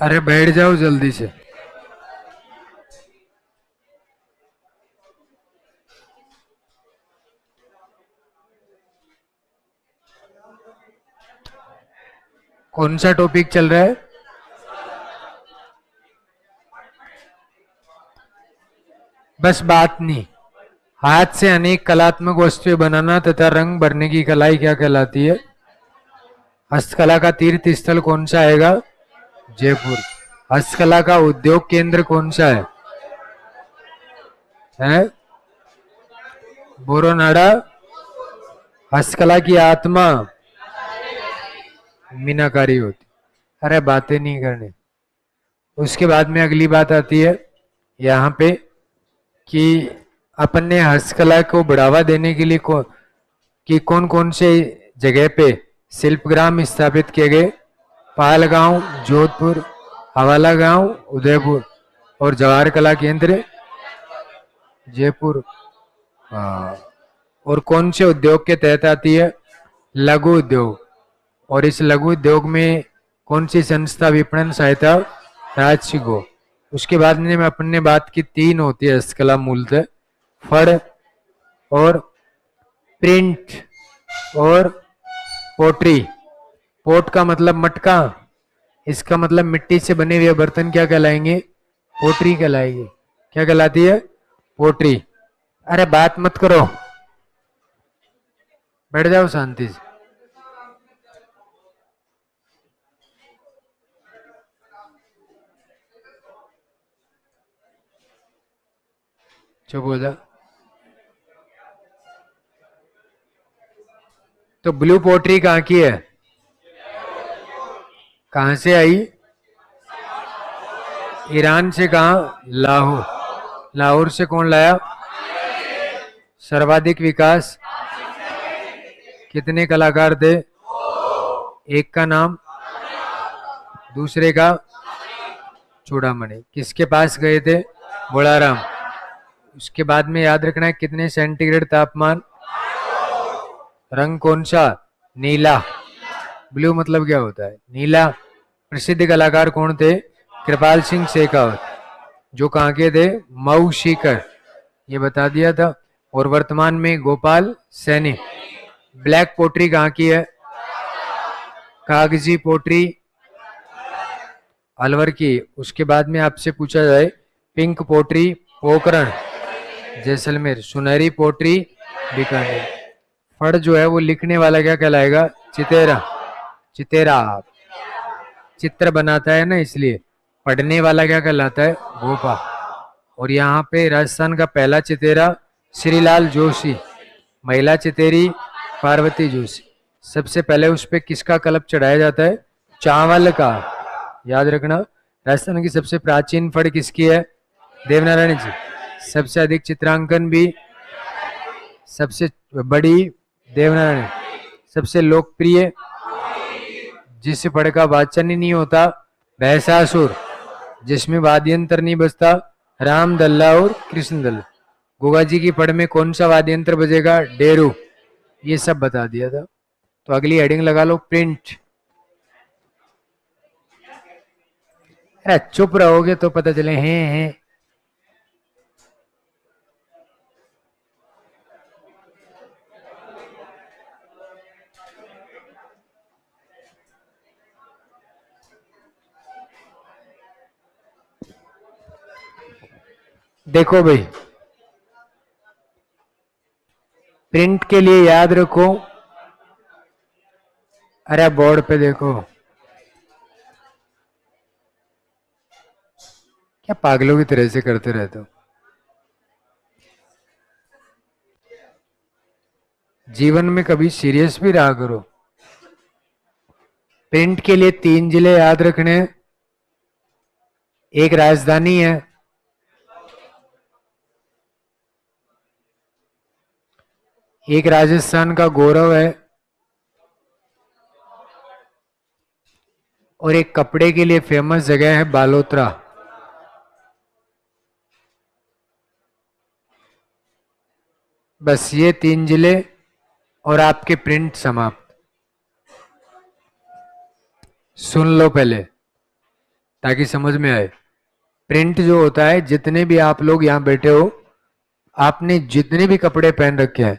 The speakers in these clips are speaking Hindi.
अरे बैठ जाओ जल्दी से। कौन सा टॉपिक चल रहा है? बस बात नहीं। हाथ से अनेक कलात्मक वस्तुएं बनाना तथा रंग भरने की कलाई क्या कहलाती है? हस्तकला का तीर्थ स्थल कौन सा आएगा? जयपुर। हस्तकला का उद्योग केंद्र कौन सा है? बोरोनाडा। हस्तकला की आत्मा मीनाकारी होती। अरे बातें नहीं करनी। उसके बाद में अगली बात आती है यहाँ पे कि अपन ने हस्तकला को बढ़ावा देने के लिए कौन कौन से जगह पे शिल्पग्राम स्थापित किए गए? पालगांव, जोधपुर, हवाला गांव, उदयपुर और जवाहर कला केंद्र जयपुर। हाँ। और कौन से उद्योग के तहत आती है? लघु उद्योग। और इस लघु उद्योग में कौन सी संस्था विपणन सहायता? राज्य को। उसके बाद में अपन ने बात की तीन होती है हस्तकला मूलतः, फड़ और प्रिंट और पोट्री। पोट का मतलब मटका, इसका मतलब मिट्टी से बने हुए बर्तन क्या कहलाएंगे? पोट्री कहलाएगी। क्या कहलाती है? पोट्री। अरे बात मत करो, बैठ जाओ शांति से। चुप हो जा। तो ब्लू पोट्री कहाँ की है? कहां से आई? ईरान से। कहा? लाहौर। लाहौर से कौन लाया? सर्वाधिक विकास कितने कलाकार थे? एक का नाम, दूसरे का चूड़ामणि। किसके पास गए थे? बोलाराम। उसके बाद में याद रखना है कितने सेंटीग्रेड तापमान। रंग कौन सा? नीला। ब्लू मतलब क्या होता है? नीला। प्रसिद्ध कलाकार कौन थे? कृपाल सिंह शेखावत। जो कहाँ के थे? मऊ सीकर, ये बता दिया था। और वर्तमान में गोपाल सैनी। ब्लैक पोट्री कहाँ की है? कागजी पोट्री अलवर की। उसके बाद में आपसे पूछा जाए पिंक पोट्री पोखरण जैसलमेर, सुनहरी पोट्री बीकानेर। फड़ जो है वो लिखने वाला क्या कहलाएगा? चितेरा। चितेरा चित्र बनाता है ना, इसलिए। पढ़ने वाला क्या कहलाता है? भोपा। और यहाँ पे राजस्थान का पहला चितेरा श्रीलाल जोशी, महिला चितेरी पार्वती जोशी। सबसे पहले उस पे किसका कलप चढ़ाया जाता है? चावल का। याद रखना। राजस्थान की सबसे प्राचीन फड़ किसकी है? देवनारायण जी। सबसे अधिक चित्रांकन भी, सबसे बड़ी देवनारायण। सबसे लोकप्रिय, जिस फड़ का वाचन ही नहीं होता, भैंसासुर। जिसमें वाद्य यंत्र नहीं बजता, राम दल्ला और कृष्ण दल्ला। गोगा जी की फड़ में कौन सा वाद्य यंत्र बजेगा? डेरू। ये सब बता दिया था। तो अगली हेडिंग लगा लो, प्रिंट। अरे चुप रहोगे तो पता चले हैं। देखो भाई, प्रिंट के लिए याद रखो। अरे बोर्ड पे देखो, क्या पागलों की तरह से करते रहते हो? जीवन में कभी सीरियस भी रहा करो। प्रिंट के लिए 3 जिले याद रखने हैं। एक राजधानी है, एक राजस्थान का गौरव है, और एक कपड़े के लिए फेमस जगह है बालोतरा। बस ये 3 जिले और आपके प्रिंट समाप्त। सुन लो पहले, ताकि समझ में आए। प्रिंट जो होता है, जितने भी आप लोग यहाँ बैठे हो, आपने जितने भी कपड़े पहन रखे हैं,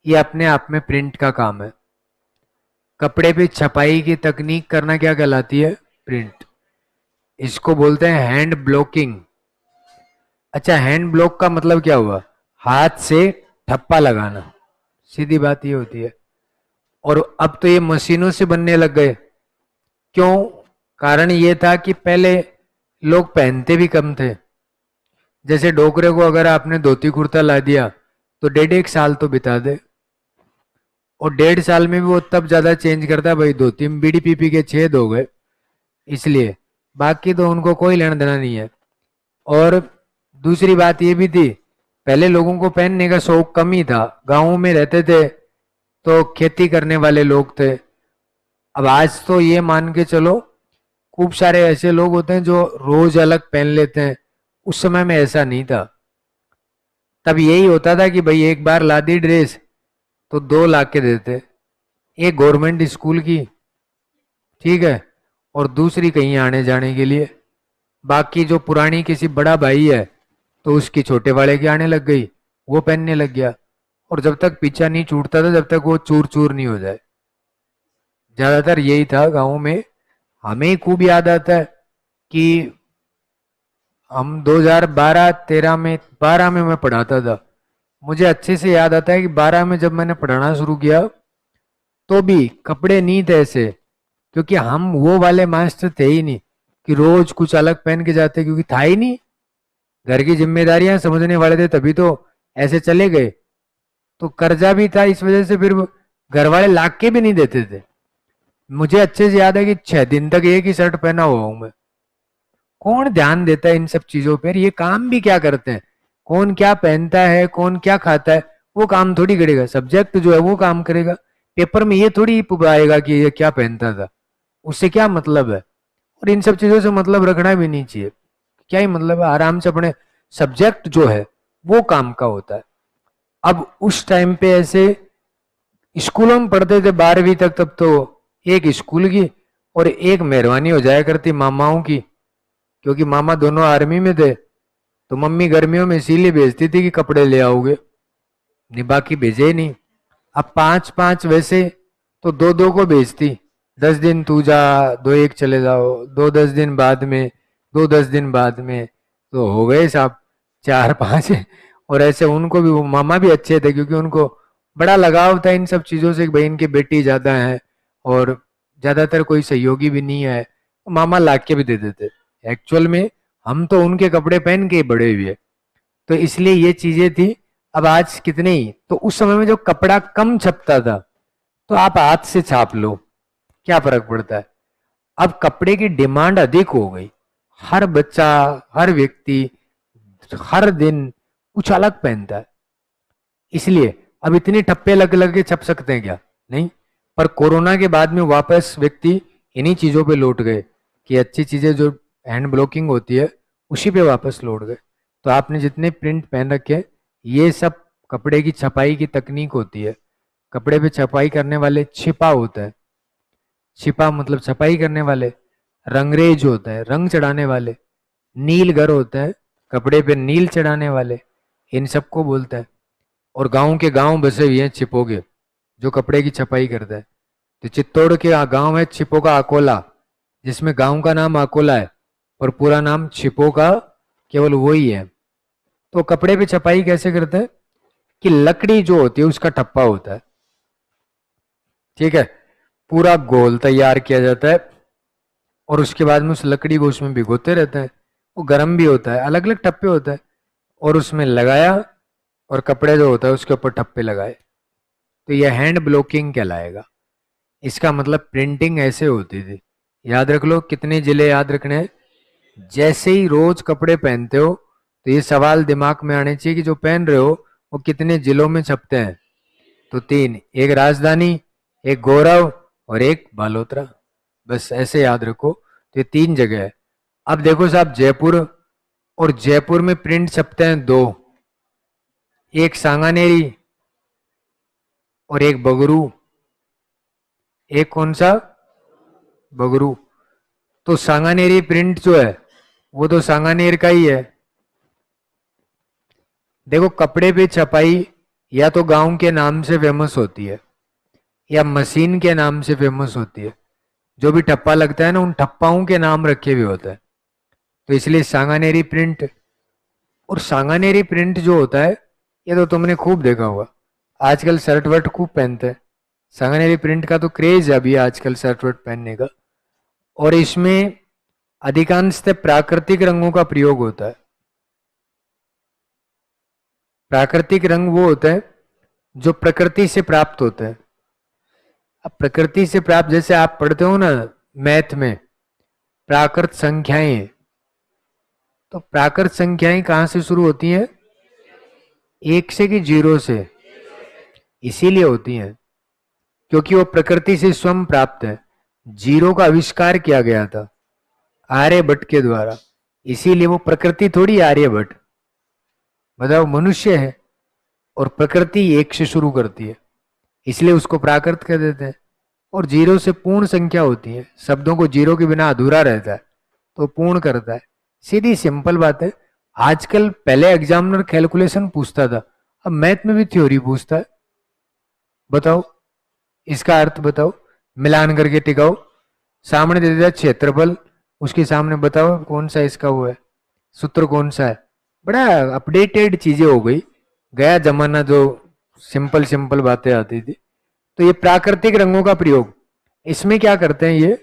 ये अपने आप में प्रिंट का काम है। कपड़े पे छपाई की तकनीक करना क्या कहलाती है? प्रिंट। इसको बोलते हैं हैंड ब्लॉकिंग। अच्छा, हैंड ब्लॉक का मतलब क्या हुआ? हाथ से ठप्पा लगाना, सीधी बात ये होती है। और अब तो ये मशीनों से बनने लग गए। क्यों? कारण ये था कि पहले लोग पहनते भी कम थे। जैसे डोकरे को अगर आपने धोती कुर्ता ला दिया तो 1.5 साल तो बिता दे, और 1.5 साल में भी वो तब ज्यादा चेंज करता है, भाई धोती में बीड़ी पी पी के छेद हो गए, इसलिए। बाकी तो उनको कोई लेना देना नहीं है। और दूसरी बात ये भी थी, पहले लोगों को पहनने का शौक कम ही था, गाँवों में रहते थे तो खेती करने वाले लोग थे। अब आज तो ये मान के चलो, खूब सारे ऐसे लोग होते हैं जो रोज अलग पहन लेते हैं। उस समय में ऐसा नहीं था। तब यही होता था कि भाई एक बार ला दी ड्रेस तो 2 ला के देते। एक गवर्नमेंट स्कूल की, ठीक है, और दूसरी कहीं आने जाने के लिए। बाकी जो पुरानी किसी बड़ा भाई है तो उसकी छोटे वाले की आने लग गई, वो पहनने लग गया। और जब तक पीछा नहीं छूटता था, जब तक वो चूर चूर नहीं हो जाए। ज्यादातर यही था गाँव में। हमें खूब याद आता है कि हम 2012-13 में, 12 में मैं पढ़ाता था। मुझे अच्छे से याद आता है कि 12 में जब मैंने पढ़ाना शुरू किया तो भी कपड़े नहीं थे ऐसे, क्योंकि हम वो वाले मास्टर थे ही नहीं कि रोज कुछ अलग पहन के जाते, क्योंकि था ही नहीं। घर की जिम्मेदारियां समझने वाले थे तभी तो ऐसे चले गए। तो कर्जा भी था, इस वजह से फिर घर वाले लाके के भी नहीं देते थे। मुझे अच्छे से याद है कि 6 दिन तक एक ही शर्ट पहना हुआ हूं मैं। कौन ध्यान देता है इन सब चीजों पर? ये काम भी क्या करते हैं? कौन क्या पहनता है, कौन क्या खाता है, वो काम थोड़ी करेगा। सब्जेक्ट जो है वो काम करेगा। पेपर में ये थोड़ी आएगा कि ये क्या पहनता था, उससे क्या मतलब है? और इन सब चीजों से मतलब रखना भी नहीं चाहिए। क्या ही मतलब है? आराम से अपने सब्जेक्ट जो है वो काम का होता है। अब उस टाइम पे ऐसे स्कूलों में पढ़ते थे 12वीं तक, तब तो एक स्कूल की और एक मेहरबानी हो जाया करती मामाओं की, क्योंकि मामा दोनों आर्मी में थे। तो मम्मी गर्मियों में इसीलिए भेजती थी कि कपड़े ले आओगे, नहीं बाकी भेजे ही नहीं। अब 5-5 वैसे तो 2-2 को भेजती। 10 दिन तू जा, 2 एक चले जाओ, 2 10 दिन बाद में, 2 10 दिन बाद में, तो हो गए साहब 4-5। और ऐसे उनको भी, वो मामा भी अच्छे थे क्योंकि उनको बड़ा लगाव था इन सब चीजों से कि भाई इनकी बेटी ज्यादा है और ज्यादातर कोई सहयोगी भी नहीं है, तो मामा ला के भी दे देते। एक्चुअल में हम तो उनके कपड़े पहन के ही बड़े हुए, तो इसलिए ये चीजें थी। अब आज कितने ही, तो उस समय में जो कपड़ा कम छपता था तो आप हाथ से छाप लो, क्या फर्क पड़ता है? अब कपड़े की डिमांड अधिक हो गई। हर बच्चा, हर व्यक्ति हर दिन कुछ अलग पहनता है, इसलिए अब इतने ठप्पे लग लग के छप सकते हैं क्या? नहीं। पर कोरोना के बाद में वापस व्यक्ति इन्हीं चीजों पे लौट गए कि अच्छी चीजें जो हैंड ब्लॉकिंग होती है उसी पे वापस लौट गए। तो आपने जितने प्रिंट पहन रखे, ये सब कपड़े की छपाई की तकनीक होती है। कपड़े पे छपाई करने वाले छिपा होता है। छिपा मतलब छपाई करने वाले। रंगरेज होता है, रंग चढ़ाने वाले। नीलगर होता है, कपड़े पे नील चढ़ाने वाले। इन सबको बोलता है। और गांव के गांव बसे हुए हैं छिपोगे, जो कपड़े की छपाई करता है। तो चित्तौड़ के गांव है छिपोका अकोला, जिसमें गांव का नाम अकोला है और पूरा नाम छिपोका केवल वही है। तो कपड़े पे छपाई कैसे करते हैं कि लकड़ी जो होती है उसका ठप्पा होता है, ठीक है, पूरा गोल तैयार किया जाता है और उसके बाद में उस लकड़ी को उसमें भिगोते रहते हैं। वो गर्म भी होता है, अलग अलग ठप्पे होता है, और उसमें लगाया और कपड़े जो होता है उसके ऊपर ठप्पे लगाए, तो यह हैंड ब्लॉकिंग कहलाएगा। इसका मतलब प्रिंटिंग ऐसे होती थी। याद रख लो, कितने जिले याद रखने हैं। जैसे ही रोज कपड़े पहनते हो तो ये सवाल दिमाग में आने चाहिए कि जो पहन रहे हो वो कितने जिलों में छपते हैं। तो 3, एक राजधानी, एक गौरव और एक बालोतरा। बस ऐसे याद रखो, तो ये 3 जगह है। अब देखो साहब, जयपुर, और जयपुर में प्रिंट छपते हैं 2, एक सांगानेरी और एक बगरू। एक कौन सा? बगरू। तो सांगानेरी प्रिंट जो है वो तो सांगानेर का ही है। देखो कपड़े पे छपाई या तो गांव के नाम से फेमस होती है या मशीन के नाम से फेमस होती है। जो भी ठप्पा लगता है ना उन ठप्पाओं के नाम रखे हुए होते हैं, तो इसलिए सांगानेरी प्रिंट। और सांगानेरी प्रिंट जो होता है ये तो तुमने खूब देखा होगा, आजकल शर्ट वर्ट खूब पहनते हैं। सांगानेरी प्रिंट का तो क्रेज है अभी आजकल शर्ट वर्ट पहनने का। और इसमें अधिकांशतः प्राकृतिक रंगों का प्रयोग होता है। प्राकृतिक रंग वो होता है जो प्रकृति से प्राप्त होते हैं। अब प्रकृति से प्राप्त, जैसे आप पढ़ते हो ना मैथ में प्राकृत संख्याएं, तो प्राकृत संख्याएं कहां से शुरू होती हैं? एक से कि जीरो से? इसीलिए होती हैं क्योंकि वो प्रकृति से स्वयं प्राप्त है। जीरो का आविष्कार किया गया था आर्यभट्ट के द्वारा, इसीलिए वो प्रकृति थोड़ी आर्यभट्ट। बताओ, मनुष्य है और प्रकृति एक से शुरू करती है, इसलिए उसको प्राकृत कह देते हैं। और जीरो से पूर्ण संख्या होती है, शब्दों को जीरो के बिना अधूरा रहता है तो पूर्ण करता है। सीधी सिंपल बात है। आजकल पहले एग्जामिनर कैलकुलेशन पूछता था, अब मैथ में भी थ्योरी पूछता है। बताओ इसका अर्थ बताओ, मिलान करके टिकाओ। सामने दे दिया क्षेत्रफल, उसके सामने बताओ कौन सा इसका वो है, सूत्र कौन सा है। बड़ा अपडेटेड चीजें हो गई, गया जमाना जो सिंपल सिंपल बातें आती थी। तो ये प्राकृतिक रंगों का प्रयोग, इसमें क्या करते हैं, ये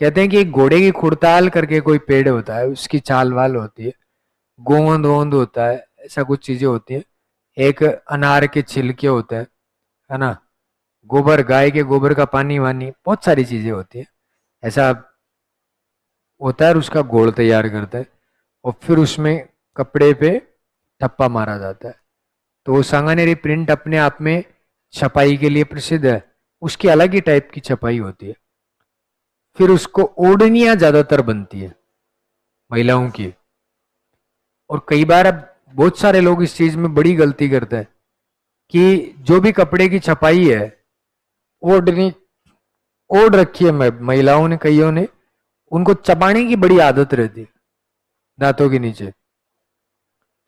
कहते हैं कि एक घोड़े की खुड़ताल करके कोई पेड़ होता है, उसकी चाल वाल होती है, गोंद वोंद होता है, ऐसा कुछ चीजें होती है। एक अनार के छिलके होते हैं, है ना, गोबर, गाय के गोबर का पानी वानी, बहुत सारी चीजें होती है। ऐसा होता है और उसका घोल तैयार करता है और फिर उसमें कपड़े पे ठप्पा मारा जाता है। तो वो सांगानेरी प्रिंट अपने आप में छपाई के लिए प्रसिद्ध है, उसकी अलग ही टाइप की छपाई होती है। फिर उसको ओढ़नियां ज्यादातर बनती है महिलाओं की। और कई बार अब बहुत सारे लोग इस चीज में बड़ी गलती करते हैं कि जो भी कपड़े की छपाई है ओढ़नी ओढ़ रखी है महिलाओं ने, कईयों ने, उनको चबाने की बड़ी आदत रहती है दांतों के नीचे।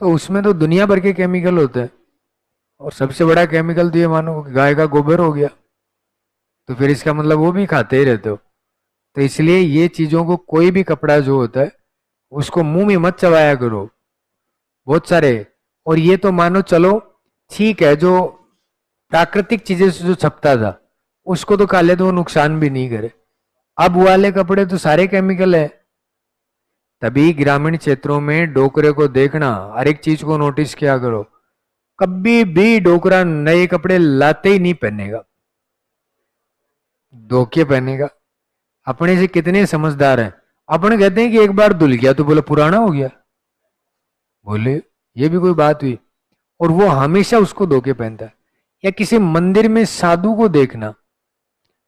तो उसमें तो दुनिया भर के केमिकल होते हैं और सबसे बड़ा केमिकल तो ये मानो कि गाय का गोबर हो गया, तो फिर इसका मतलब वो भी खाते ही रहते हो। तो इसलिए ये चीजों को, कोई भी कपड़ा जो होता है उसको मुंह में मत चबाया करो बहुत सारे। और ये तो मानो चलो ठीक है, जो प्राकृतिक चीजें से जो छपता था उसको तो खा ले तो वो नुकसान भी नहीं करे। अब वाले कपड़े तो सारे केमिकल है। तभी ग्रामीण क्षेत्रों में डोकरे को देखना, हर एक चीज को नोटिस किया करो। कभी भी डोकरा नए कपड़े लाते ही नहीं पहनेगा, धोके पहनेगा। अपने से कितने समझदार हैं, अपने कहते हैं कि एक बार धुल गया तो बोले पुराना हो गया, बोले ये भी कोई बात हुई। और वो हमेशा उसको धोके पहनता है। या किसी मंदिर में साधु को देखना,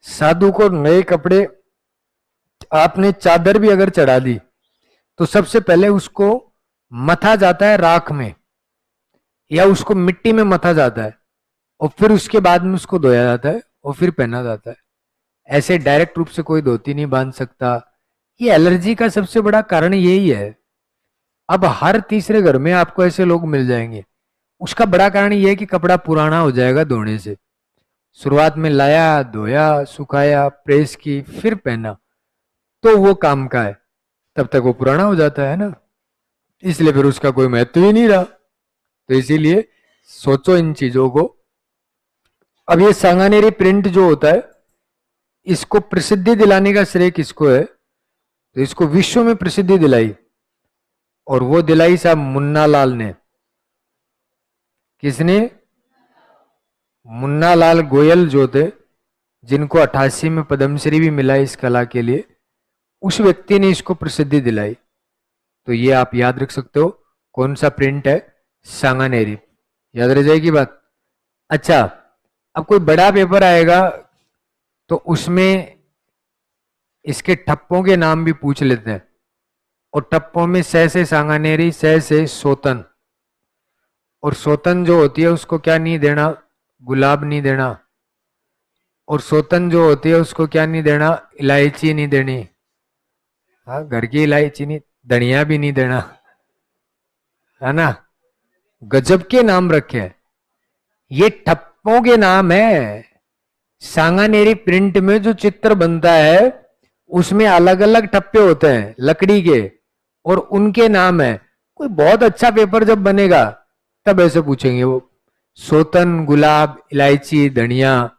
साधु को नए कपड़े, आपने चादर भी अगर चढ़ा दी तो सबसे पहले उसको मथा जाता है राख में या उसको मिट्टी में मथा जाता है और फिर उसके बाद में उसको धोया जाता है और फिर पहना जाता है। ऐसे डायरेक्ट रूप से कोई धोती नहीं बांध सकता। ये एलर्जी का सबसे बड़ा कारण यही है। अब हर तीसरे घर में आपको ऐसे लोग मिल जाएंगे। उसका बड़ा कारण यह है कि कपड़ा पुराना हो जाएगा धोने से। शुरुआत में लाया, धोया, सुखाया, प्रेस की, फिर पहना, तो वो काम का है, तब तक वो पुराना हो जाता है ना, इसलिए फिर उसका कोई महत्व ही नहीं रहा। तो इसीलिए सोचो इन चीजों को। अब ये सांगानेरी प्रिंट जो होता है, इसको प्रसिद्धि दिलाने का श्रेय किसको है? तो इसको विश्व में प्रसिद्धि दिलाई, और वो दिलाई साहब मुन्ना लाल ने। किसने? मुन्ना लाल गोयल जो थे, जिनको 88 में पद्मश्री भी मिला इस कला के लिए, उस व्यक्ति ने इसको प्रसिद्धि दिलाई। तो ये आप याद रख सकते हो कौन सा प्रिंट है, सांगानेरी। याद रह जाएगी बात। अच्छा, अब कोई बड़ा पेपर आएगा तो उसमें इसके ठप्पों के नाम भी पूछ लेते हैं, और ठप्पों में से सांगानेरी, से सोतन। और सोतन जो होती है उसको क्या नहीं देना? गुलाब नहीं देना। और सोतन जो होती है उसको क्या नहीं देना? इलायची नहीं देनी। हाँ, घर की इलायची नहीं, धनिया भी नहीं देना, है ना। गजब के नाम रखे हैं, ये ठप्पों के नाम है। सांगानेरी प्रिंट में जो चित्र बनता है उसमें अलग अलग ठप्पे होते हैं लकड़ी के, और उनके नाम है। कोई बहुत अच्छा पेपर जब बनेगा तब ऐसे पूछेंगे वो, सोतन, गुलाब, इलायची, धनिया,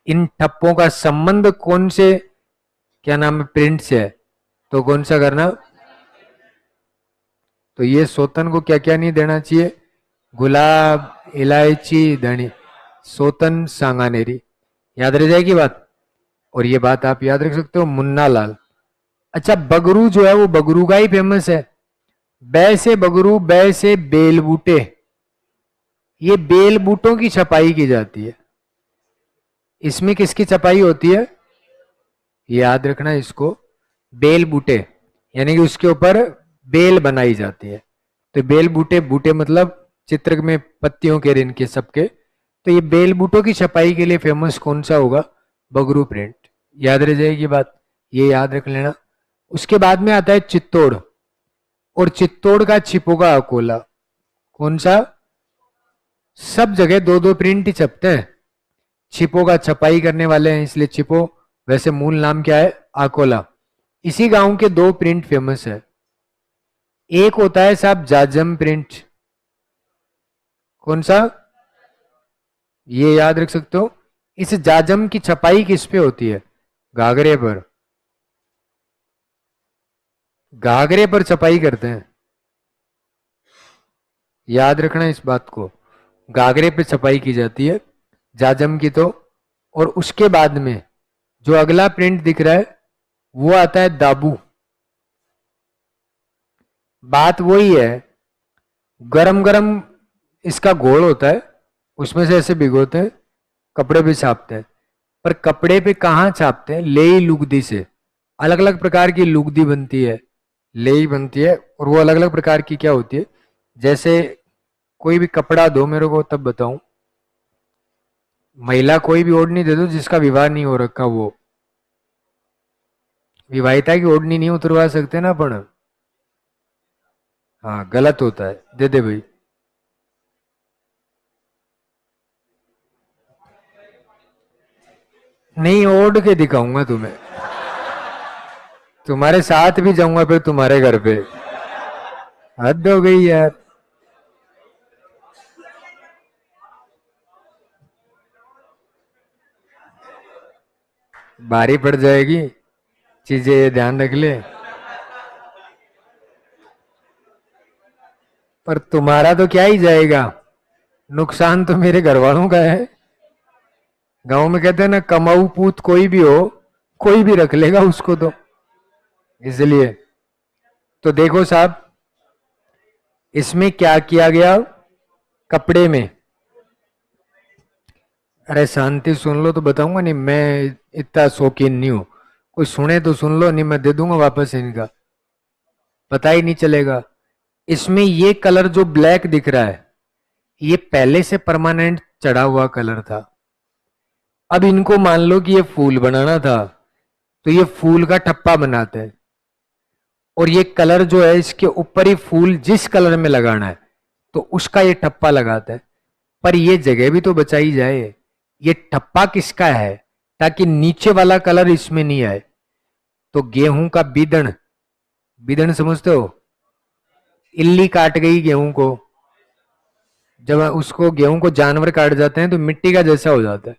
इन ठप्पों का संबंध कौन से, क्या नाम है, प्रिंट से है, तो कौन सा करना। तो ये सोतन को क्या क्या नहीं देना चाहिए, गुलाब, इलायची, धनिया, सोतन, सांगानेरी, याद रह जाएगी बात। और ये बात आप याद रख सकते हो, मुन्ना लाल। अच्छा, बगरू जो है वो बगरू का ही फेमस है। बै से बगरू, बै से बेल बूटे, ये बेल बूटों की छपाई की जाती है। इसमें किसकी छपाई होती है, याद रखना इसको, बेल बूटे, यानी कि उसके ऊपर बेल बनाई जाती है। तो बेल बूटे, बूटे मतलब चित्र में पत्तियों के, इनके सबके, तो ये बेल बूटों की छपाई के लिए फेमस कौन सा होगा, बगरू प्रिंट। याद रह जाएगी बात, ये याद रख लेना। उसके बाद में आता है चित्तौड़, और चित्तौड़ का छिपोगा अकोला, कौन सा, सब जगह दो दो प्रिंट ही छपते हैं। छिपो का छपाई करने वाले हैं इसलिए छिपो, वैसे मूल नाम क्या है, आकोला। इसी गांव के दो प्रिंट फेमस है। एक होता है साहब जाजम प्रिंट, कौन सा, ये याद रख सकते हो। इस जाजम की छपाई किस पे होती है, घाघरे पर, घाघरे पर छपाई करते हैं, याद रखना इस बात को, घाघरे पे छपाई की जाती है जाजम की तो। और उसके बाद में जो अगला प्रिंट दिख रहा है वो आता है दाबू। बात वही है, गरम गरम इसका घोल होता है, उसमें से ऐसे भिगोते हैं, कपड़े पे छापते हैं। पर कपड़े पे कहाँ छापते हैं, लेई लुगदी से। अलग अलग प्रकार की लुगदी बनती है, लेई बनती है, और वो अलग अलग प्रकार की क्या होती है, जैसे कोई भी कपड़ा दो मेरे को तब बताऊं, महिला कोई भी ओढ़नी दे दो जिसका विवाह नहीं हो रखा, वो विवाहिता की ओढ़नी नहीं उतरवा सकते ना अपन, हाँ गलत होता है, दे दे भाई। नहीं, ओढ़ के दिखाऊंगा तुम्हें, तुम्हारे साथ भी जाऊंगा फिर तुम्हारे घर पे, हद हो गई यार। भारी पड़ जाएगी चीजें, ये ध्यान रख ले। पर तुम्हारा तो क्या ही जाएगा, नुकसान तो मेरे घर वालों का है। गांव में कहते हैं ना, कमाऊ पूत कोई भी हो, कोई भी रख लेगा उसको तो, इसलिए। तो देखो साहब, इसमें क्या किया गया, कपड़े में, अरे शांति सुन लो तो बताऊंगा, नहीं मैं इतना शौकीन नहीं हूं, कोई सुने तो सुन लो, नहीं मैं दे दूंगा वापस इनका, पता ही नहीं चलेगा। इसमें ये कलर जो ब्लैक दिख रहा है, ये पहले से परमानेंट चढ़ा हुआ कलर था। अब इनको मान लो कि ये फूल बनाना था, तो ये फूल का ठप्पा बनाते हैं, और ये कलर जो है इसके ऊपर ही फूल जिस कलर में लगाना है तो उसका ये ठप्पा लगाता है। पर ये जगह भी तो बचाई जाए, ये ठप्पा किसका है, ताकि नीचे वाला कलर इसमें नहीं आए। तो गेहूं का बीदन, बीदन समझते हो, इल्ली काट गई गेहूं को, जब उसको गेहूं को जानवर काट जाते हैं तो मिट्टी का जैसा हो जाता है,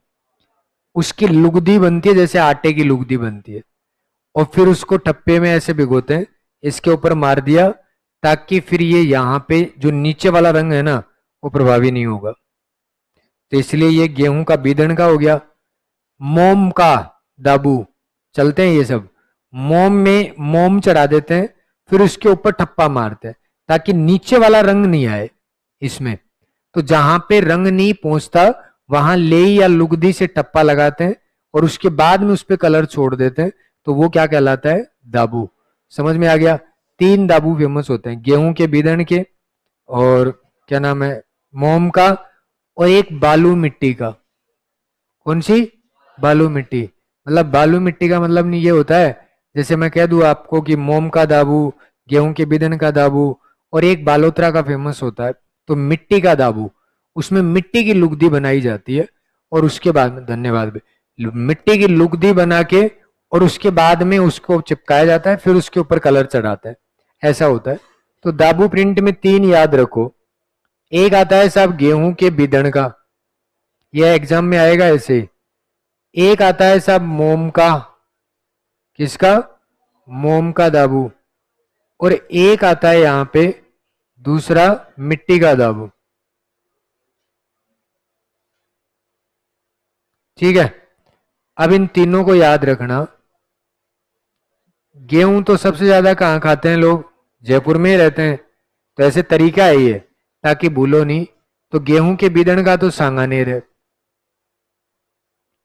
उसकी लुगदी बनती है, जैसे आटे की लुगदी बनती है, और फिर उसको ठप्पे में ऐसे भिगोते हैं, इसके ऊपर मार दिया, ताकि फिर ये यहाँ पे जो नीचे वाला रंग है ना वो प्रभावी नहीं होगा। तो इसलिए ये गेहूं का बीदन का हो गया। मोम का दाबू, चलते हैं ये सब, मोम में मोम चढ़ा देते हैं, फिर उसके ऊपर ठप्पा मारते हैं ताकि नीचे वाला रंग नहीं आए इसमें। तो जहां पे रंग नहीं पहुंचता वहां लेई या लुगदी से टप्पा लगाते हैं, और उसके बाद में उस पर कलर छोड़ देते हैं, तो वो क्या कहलाता है, दाबू। समझ में आ गया। तीन दाबू फेमस होते हैं, गेहूं के बीदन के, और क्या नाम है, मोम का, और एक बालू मिट्टी का। कौन सी, बालू मिट्टी, मतलब बालू मिट्टी का मतलब नहीं ये होता है जैसे मैं कह दूं आपको कि मोम का दाबू, गेहूं के बिदन का दाबू, और एक बालोतरा का फेमस होता है तो मिट्टी का दाबू। उसमें मिट्टी की लुगदी बनाई जाती है और उसके बाद में, धन्यवाद भाई, मिट्टी की लुगदी बना के और उसके बाद में उसको चिपकाया जाता है, फिर उसके ऊपर कलर चढ़ाता है, ऐसा होता है। तो दाबू प्रिंट में 3 याद रखो। एक आता है साहब गेहूं के बिदन का, यह एग्जाम में आएगा ऐसे ही। एक आता है साहब मोम का, किसका? मोम का दाबू। और एक आता है यहां पे दूसरा मिट्टी का दाबू। ठीक है, अब इन तीनों को याद रखना। गेहूं तो सबसे ज्यादा कहां खाते हैं लोग? जयपुर में ही रहते हैं, तो ऐसे तरीका है ये ताकि भूलो नहीं। तो गेहूं के बिदन का तो सांगानेर है।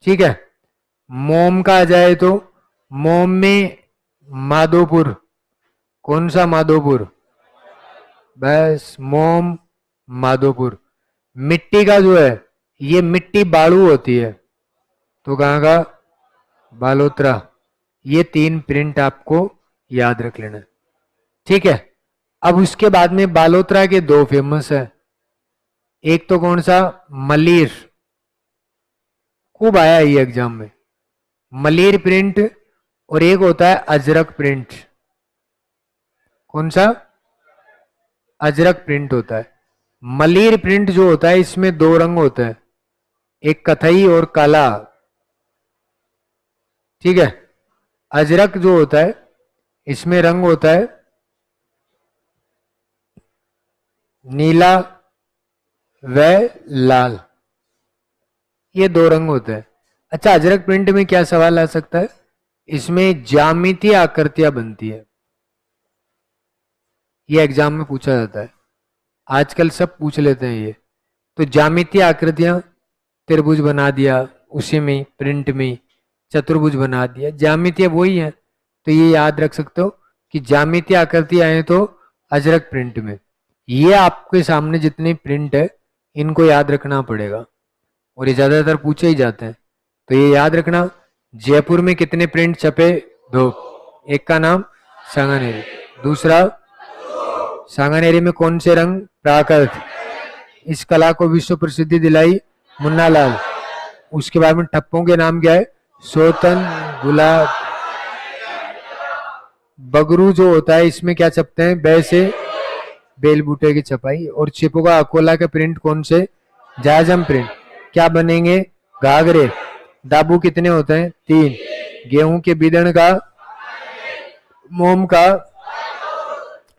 ठीक है, मोम का आ जाए तो मोम में माधोपुर। कौन सा माधोपुर? बस मोम माधोपुर। मिट्टी का जो है ये मिट्टी बाड़ू होती है, तो कहां का? बालोतरा। ये 3 प्रिंट आपको याद रख लेना। ठीक है, अब उसके बाद में बालोतरा के 2 फेमस है। एक तो कौन सा? मलीर, खूब आया है ये एग्जाम में, मलीर प्रिंट। और एक होता है अजरक प्रिंट। कौन सा? अजरक प्रिंट होता है। मलीर प्रिंट जो होता है इसमें 2 रंग होते हैं, एक कथई और काला। ठीक है, अजरक जो होता है इसमें रंग होता है नीला व लाल, ये 2 रंग होते हैं। अच्छा, अजरक प्रिंट में क्या सवाल आ सकता है? इसमें ज्यामितीय आकृतियां बनती है, ये एग्जाम में पूछा जाता है, आजकल सब पूछ लेते हैं ये। तो ज्यामितीय आकृतियां, त्रिभुज बना दिया उसी में प्रिंट में, चतुर्भुज बना दिया, ज्यामितीय वही है। तो ये याद रख सकते हो कि ज्यामितीय आकृति आए तो अजरक प्रिंट में। ये आपके सामने जितने प्रिंट है इनको याद रखना पड़ेगा, और ये ज्यादातर पूछे ही जाते हैं, तो ये याद रखना। जयपुर में कितने प्रिंट छपे? 2। एक का नाम सांगानेरी, दूसरा सांगानेरी में कौन से रंग? प्राकृत। इस कला को विश्व प्रसिद्धि दिलाई मुन्ना लाल। उसके बाद में ठप्पों के नाम क्या है? सोतन, गुलाब। बगरू जो होता है इसमें क्या छपते हैं? बै से बेल बूटे की छपाई। और चिपोगा अकोला के प्रिंट कौन से? जाजम प्रिंट। क्या बनेंगे? घाघरे। दाबू कितने होते हैं? 3। गेहूं के बिदन का, मोम का,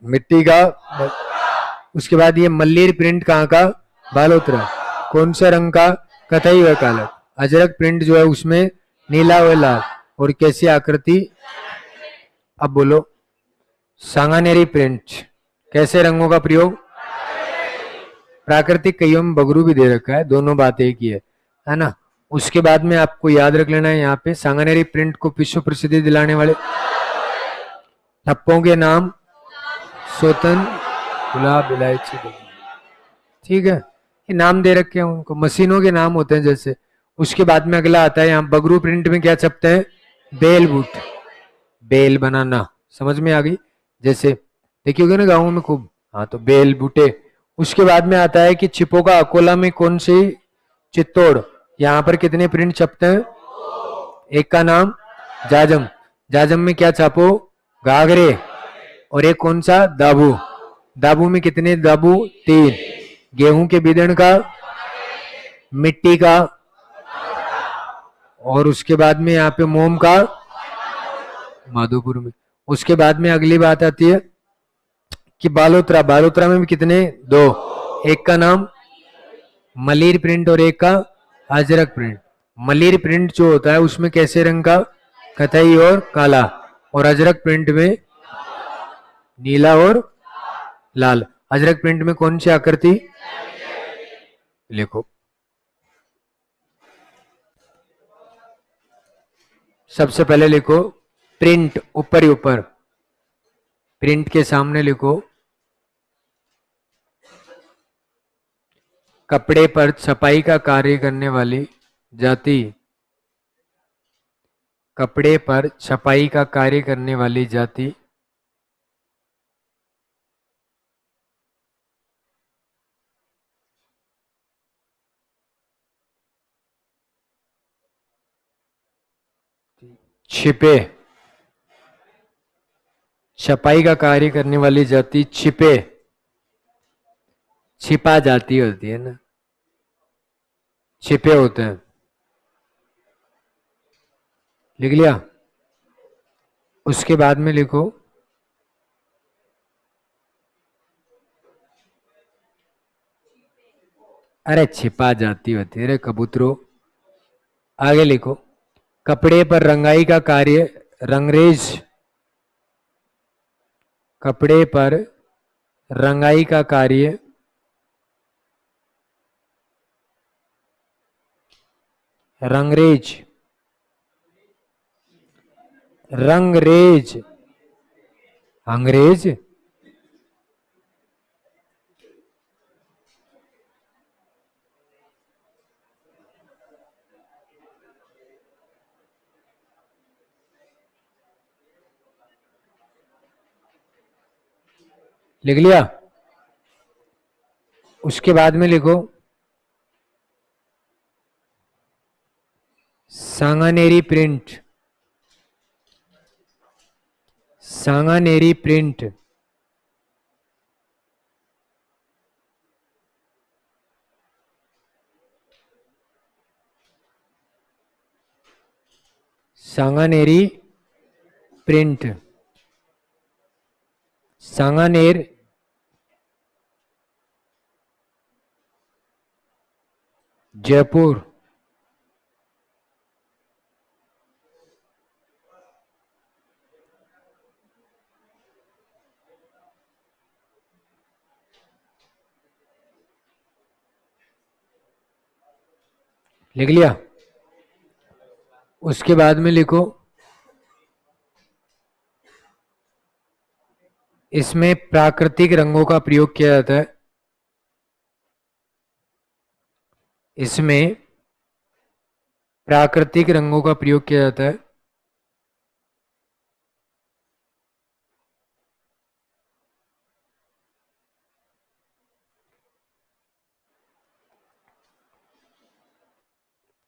मिट्टी का। उसके बाद ये मल्लीर प्रिंट कहाँ का? बालोतरा। कौन सा रंग का? कथई व काला। अजरक प्रिंट जो है उसमें नीला व लाल। और कैसी आकृति? अब बोलो। सांगानेरी प्रिंट कैसे रंगों का प्रयोग? प्राकृतिक, कईयों में बगरू भी दे रखा है, दोनों बात एक ही है ना। उसके बाद में आपको याद रख लेना है यहाँ पे सांगानेरी प्रिंट को विश्व प्रसिद्धि दिलाने वाले ठप्पों के नाम सोतन, गुलाब, इलायची। ठीक है, ये नाम दे रखे हैं उनको, मशीनों के नाम होते हैं जैसे। उसके बाद में अगला आता है यहाँ बगरू प्रिंट में क्या छपते हैं? बेल बूट, बेल बनाना, समझ में आ गई? जैसे देखिए होगे ना गाँवों में खूब, हाँ तो बेल बूटे। उसके बाद में आता है कि चिपोगा अकोला में कौन सी? चित्तौड़। यहाँ पर कितने प्रिंट छपते हैं? एक का नाम जाजम, जाजम में क्या छापो? घाघरे। और एक कौन सा? दाबू, दाबू में कितने दाबू? 3। गेहूं के बिदन का, मिट्टी का, और उसके बाद में यहाँ पे मोम का, माधोपुर में। उसके बाद में अगली बात आती है कि बालोतरा, बालोतरा में भी कितने? 2। एक का नाम मलीर प्रिंट और एक का अजरक प्रिंट। मलीर प्रिंट जो होता है उसमें कैसे रंग का? कथई और काला। और अजरक प्रिंट में नीला और लाल। अजरक प्रिंट में कौन सी आकृति? लिखो, सबसे पहले लिखो प्रिंट, ऊपर ही ऊपर प्रिंट के सामने लिखो कपड़े पर छपाई का कार्य करने वाली जाति, कपड़े पर छपाई का कार्य करने वाली जाति। छिपे, छपाई का कार्य करने वाली जाति छिपे, छिपा जाती होती है ना, छिपे होते हैं। लिख लिया। उसके बाद में लिखो अरे छिपा जाती होती है रे कबूतरों। आगे लिखो कपड़े पर रंगाई का कार्य रंगरेज, कपड़े पर रंगाई का कार्य रंगरेज, रंगरेज, अंग्रेज। लिख लिया। उसके बाद में लिखो Sanganeri print, Sanganeri print, Sanganeri print, Sanganer Jaipur. लिख लिया। उसके बाद में लिखो इसमें प्राकृतिक रंगों का प्रयोग किया जाता है, इसमें प्राकृतिक रंगों का प्रयोग किया जाता है।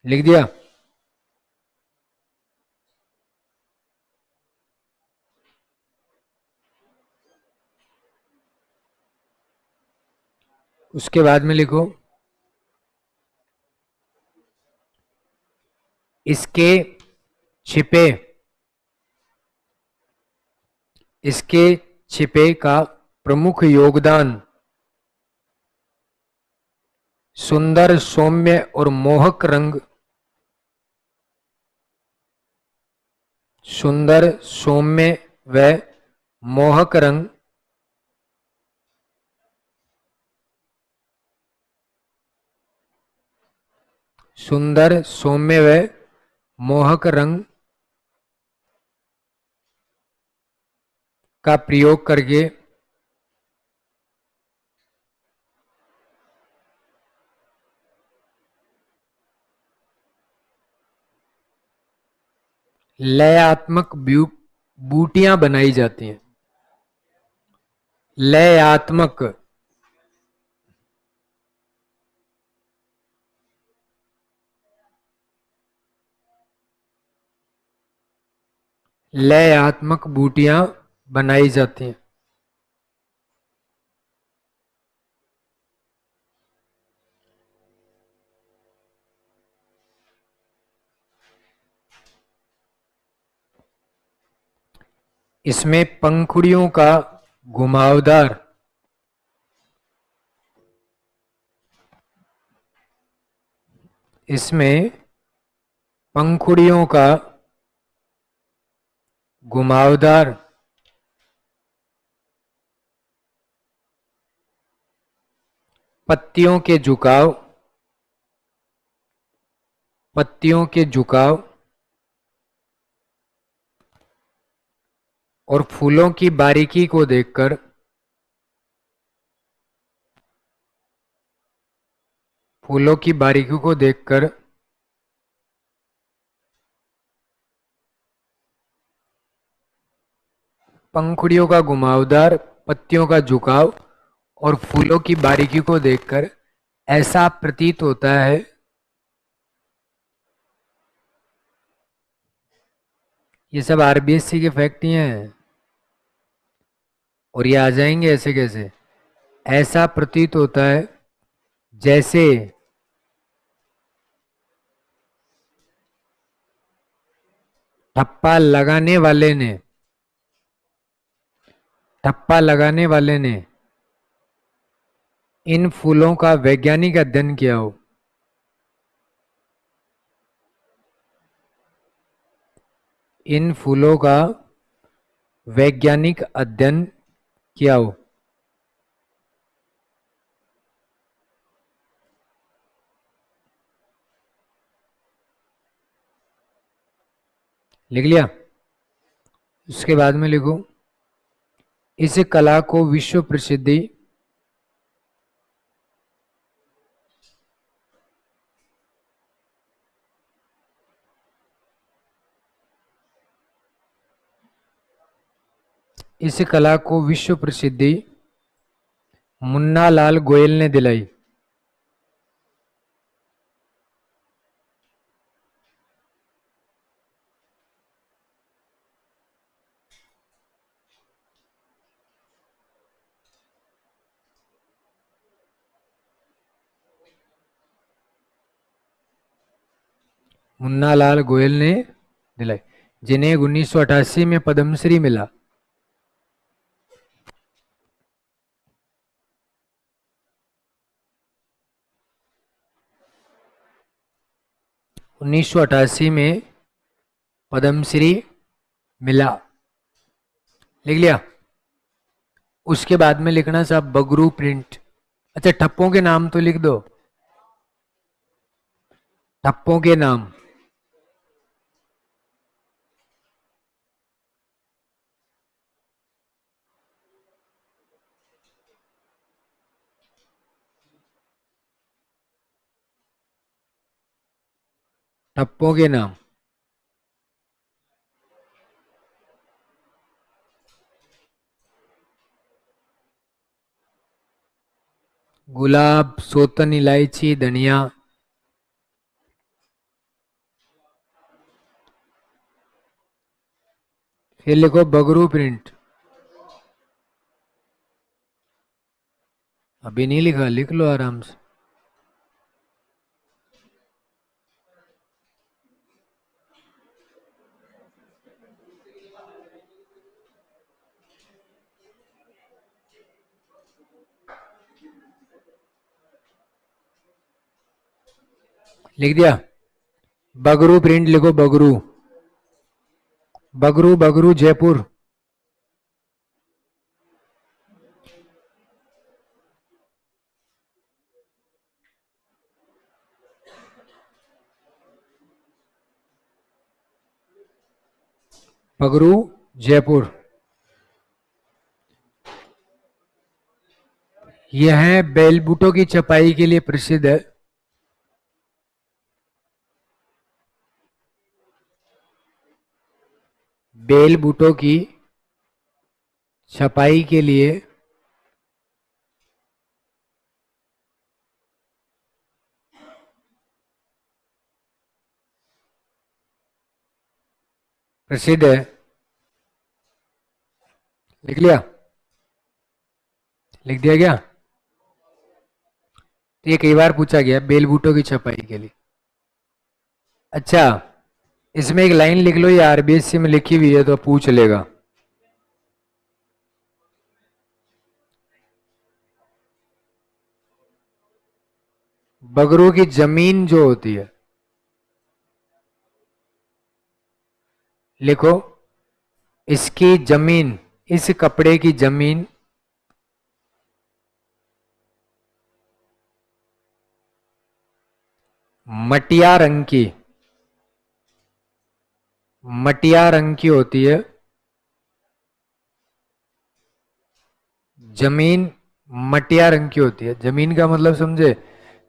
लिख दिया। उसके बाद में लिखो इसके छिपे, इसके छिपे का प्रमुख योगदान सुंदर सौम्य और मोहक रंग, सुंदर सौम्य व मोहक रंग, सुंदर सौम्य व मोहक रंग का प्रयोग करके लयात्मक बूटियां बनाई जाती हैं। लयात्मक, लयात्मक बूटियां बनाई जाती हैं। इसमें पंखुड़ियों का घुमावदार, इसमें पंखुड़ियों का घुमावदार, पत्तियों के झुकाव, पत्तियों के झुकाव और फूलों की बारीकी को देखकर, फूलों की बारीकी को देखकर पंखुड़ियों का घुमावदार, पत्तियों का झुकाव और फूलों की बारीकी को देखकर ऐसा प्रतीत होता है। ये सब आरबीएससी के फैक्ट ही हैं और ये आ जाएंगे ऐसे कैसे। ऐसा प्रतीत होता है जैसे ठप्पा लगाने वाले ने इन फूलों का वैज्ञानिक अध्ययन किया हो। इन फूलों का वैज्ञानिक अध्ययन किया हो। लिख लिया। उसके बाद में लिखो, इस कला को विश्व प्रसिद्धि मुन्ना लाल गोयल ने दिलाई। मुन्ना लाल गोयल ने दिलाई, जिन्हें 1988 में पद्मश्री मिला। उन्नीस में पद्मश्री मिला। लिख लिया। उसके बाद में लिखना साहब बगरू प्रिंट। अच्छा, ठप्पों के नाम तो लिख दो। ठप्पों के नाम, ठप्पों के नाम। गुलाब, सोतन, इलायची, धनिया। फिर लिखो बगरू प्रिंट। अभी नहीं लिखा, लिख लो आराम से। लिख दिया। बगरू प्रिंट लिखो, बगरू। बगरू, बगरू जयपुर। बगरू जयपुर। यह बेलबूटों की छपाई के लिए प्रसिद्ध है। बेलबूटों की छपाई के लिए प्रसिद्ध है। लिख लिया। लिख दिया गया। तो ये कई बार पूछा गया बेलबूटों की छपाई के लिए। अच्छा, इसमें एक लाइन लिख लो, ये आरबीएससी में लिखी हुई है तो पूछ लेगा। बगरू की जमीन जो होती है, लिखो इसकी जमीन, इस कपड़े की जमीन मटिया रंग की, मटिया रंग की होती है। जमीन मटिया रंग की होती है। जमीन का मतलब समझे,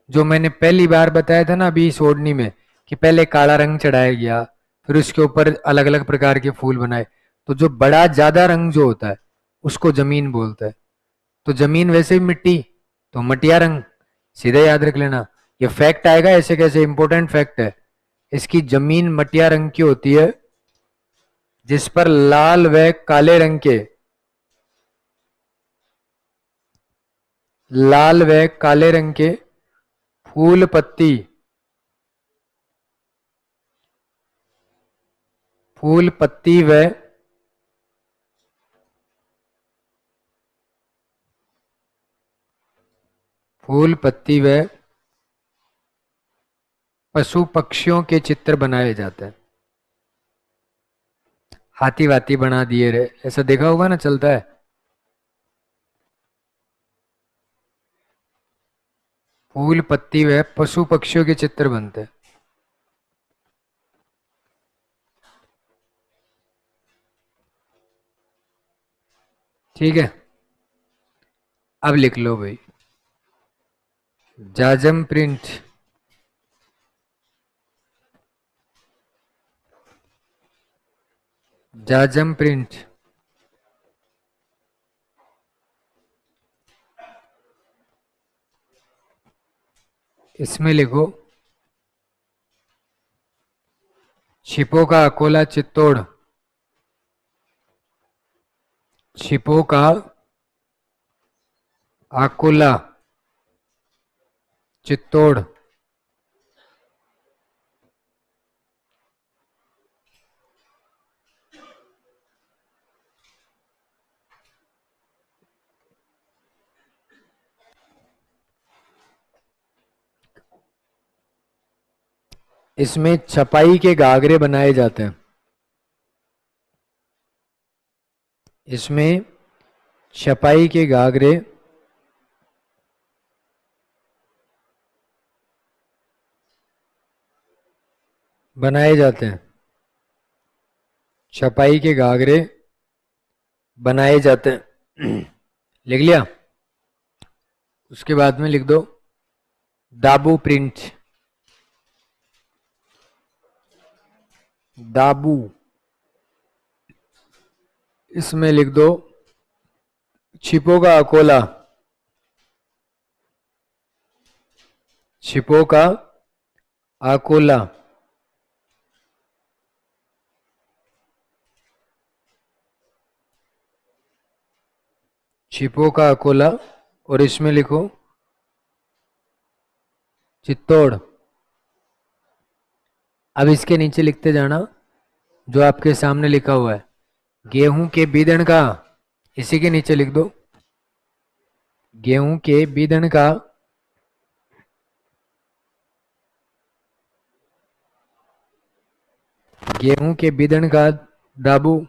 जो मैंने पहली बार बताया था ना अभी इस ओढ़नी में, कि पहले काला रंग चढ़ाया गया, फिर उसके ऊपर अलग अलग प्रकार के फूल बनाए, तो जो बड़ा ज्यादा रंग जो होता है उसको जमीन बोलते हैं। तो जमीन वैसे भी मिट्टी, तो मटिया रंग, सीधे याद रख लेना। ये फैक्ट आएगा ऐसे कैसे, इंपॉर्टेंट फैक्ट है। इसकी जमीन मटिया रंग की होती है जिस पर लाल व काले रंग के, लाल व काले रंग के फूल पत्ती, फूल पत्ती व फूल पत्ती व पशु पक्षियों के चित्र बनाए जाते हैं। हाथी वाती बना दिए रे, ऐसा देखा होगा ना, चलता है। फूल पत्ती व पशु पक्षियों के चित्र बनते हैं। ठीक है, अब लिख लो भाई, जाजम प्रिंट, जाजम प्रिंट इसमें लिखो छिपो का अकोला चित्तौड़, छिपो का अकोला चित्तौड़। इसमें छपाई के घाघरे बनाए जाते हैं। इसमें छपाई के घाघरे बनाए जाते हैं। छपाई के घाघरे बनाए जाते हैं। लिख लिया। उसके बाद में लिख दो दाबू प्रिंट, दाबू। इसमें लिख दो छिपो का अकोला, छिपो का अकोला। छिपो का अकोला, और इसमें लिखो चित्तौड़। अब इसके नीचे लिखते जाना जो आपके सामने लिखा हुआ है, गेहूं के बीदण का, इसी के नीचे लिख दो गेहूं के बीदण का, गेहूं के बीदण का दाबू,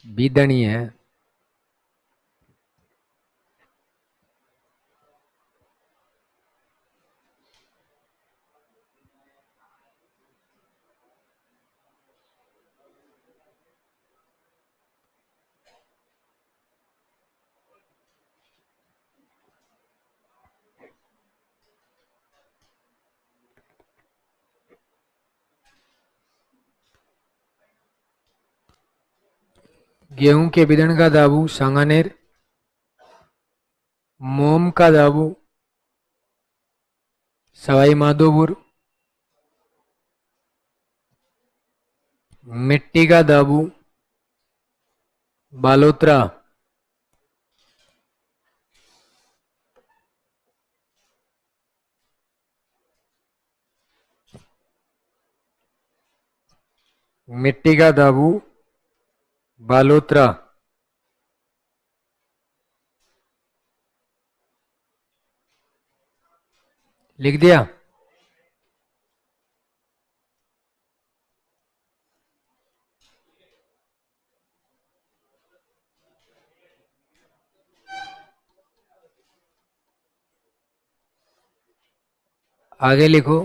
बीदण ही है। गेहूं के बीदण का दाबू सांगानेर, मोम का दाबू सवाई माधोपुर, मिट्टी का दाबू बालोतरा, मिट्टी का दाबू बालोतरा। लिख दिया। आगे लिखो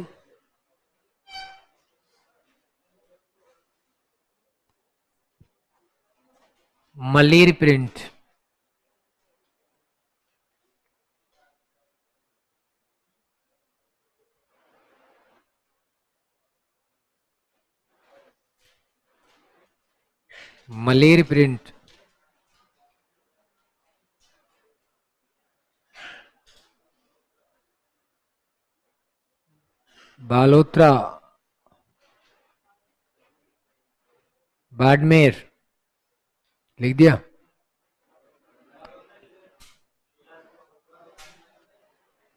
मलीर प्रिंट, मलेर प्रिंट, बालोत्रा, बाड़मेर, लिख दिया।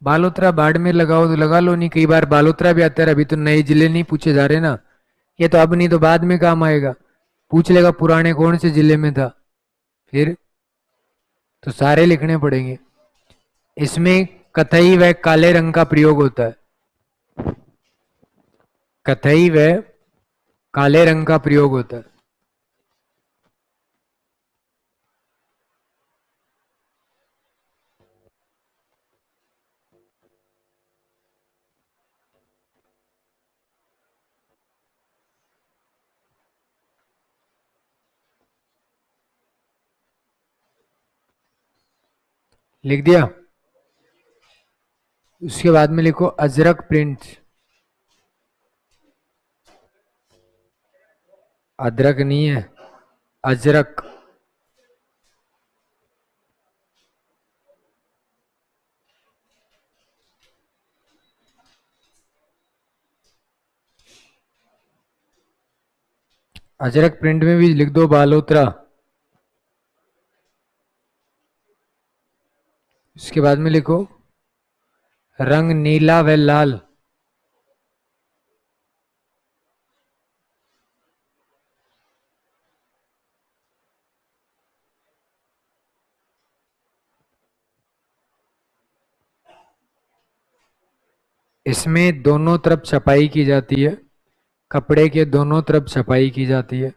बालोतरा बाड़मेर लगाओ तो लगा लो, नहीं कई बार बालोतरा भी आता है। अभी तो नए जिले नहीं पूछे जा रहे ना, ये तो अब नहीं तो बाद में काम आएगा। पूछ लेगा पुराने कौन से जिले में था, फिर तो सारे लिखने पड़ेंगे। इसमें कथई व काले रंग का प्रयोग होता है। कथई व काले रंग का प्रयोग होता है। लिख दिया। उसके बाद में लिखो अजरक प्रिंट। अदरक नहीं है, अजरक। अजरक प्रिंट में भी लिख दो बालोत्रा। उसके बाद में लिखो रंग नीला व लाल। इसमें दोनों तरफ छपाई की जाती है, कपड़े के दोनों तरफ छपाई की जाती है।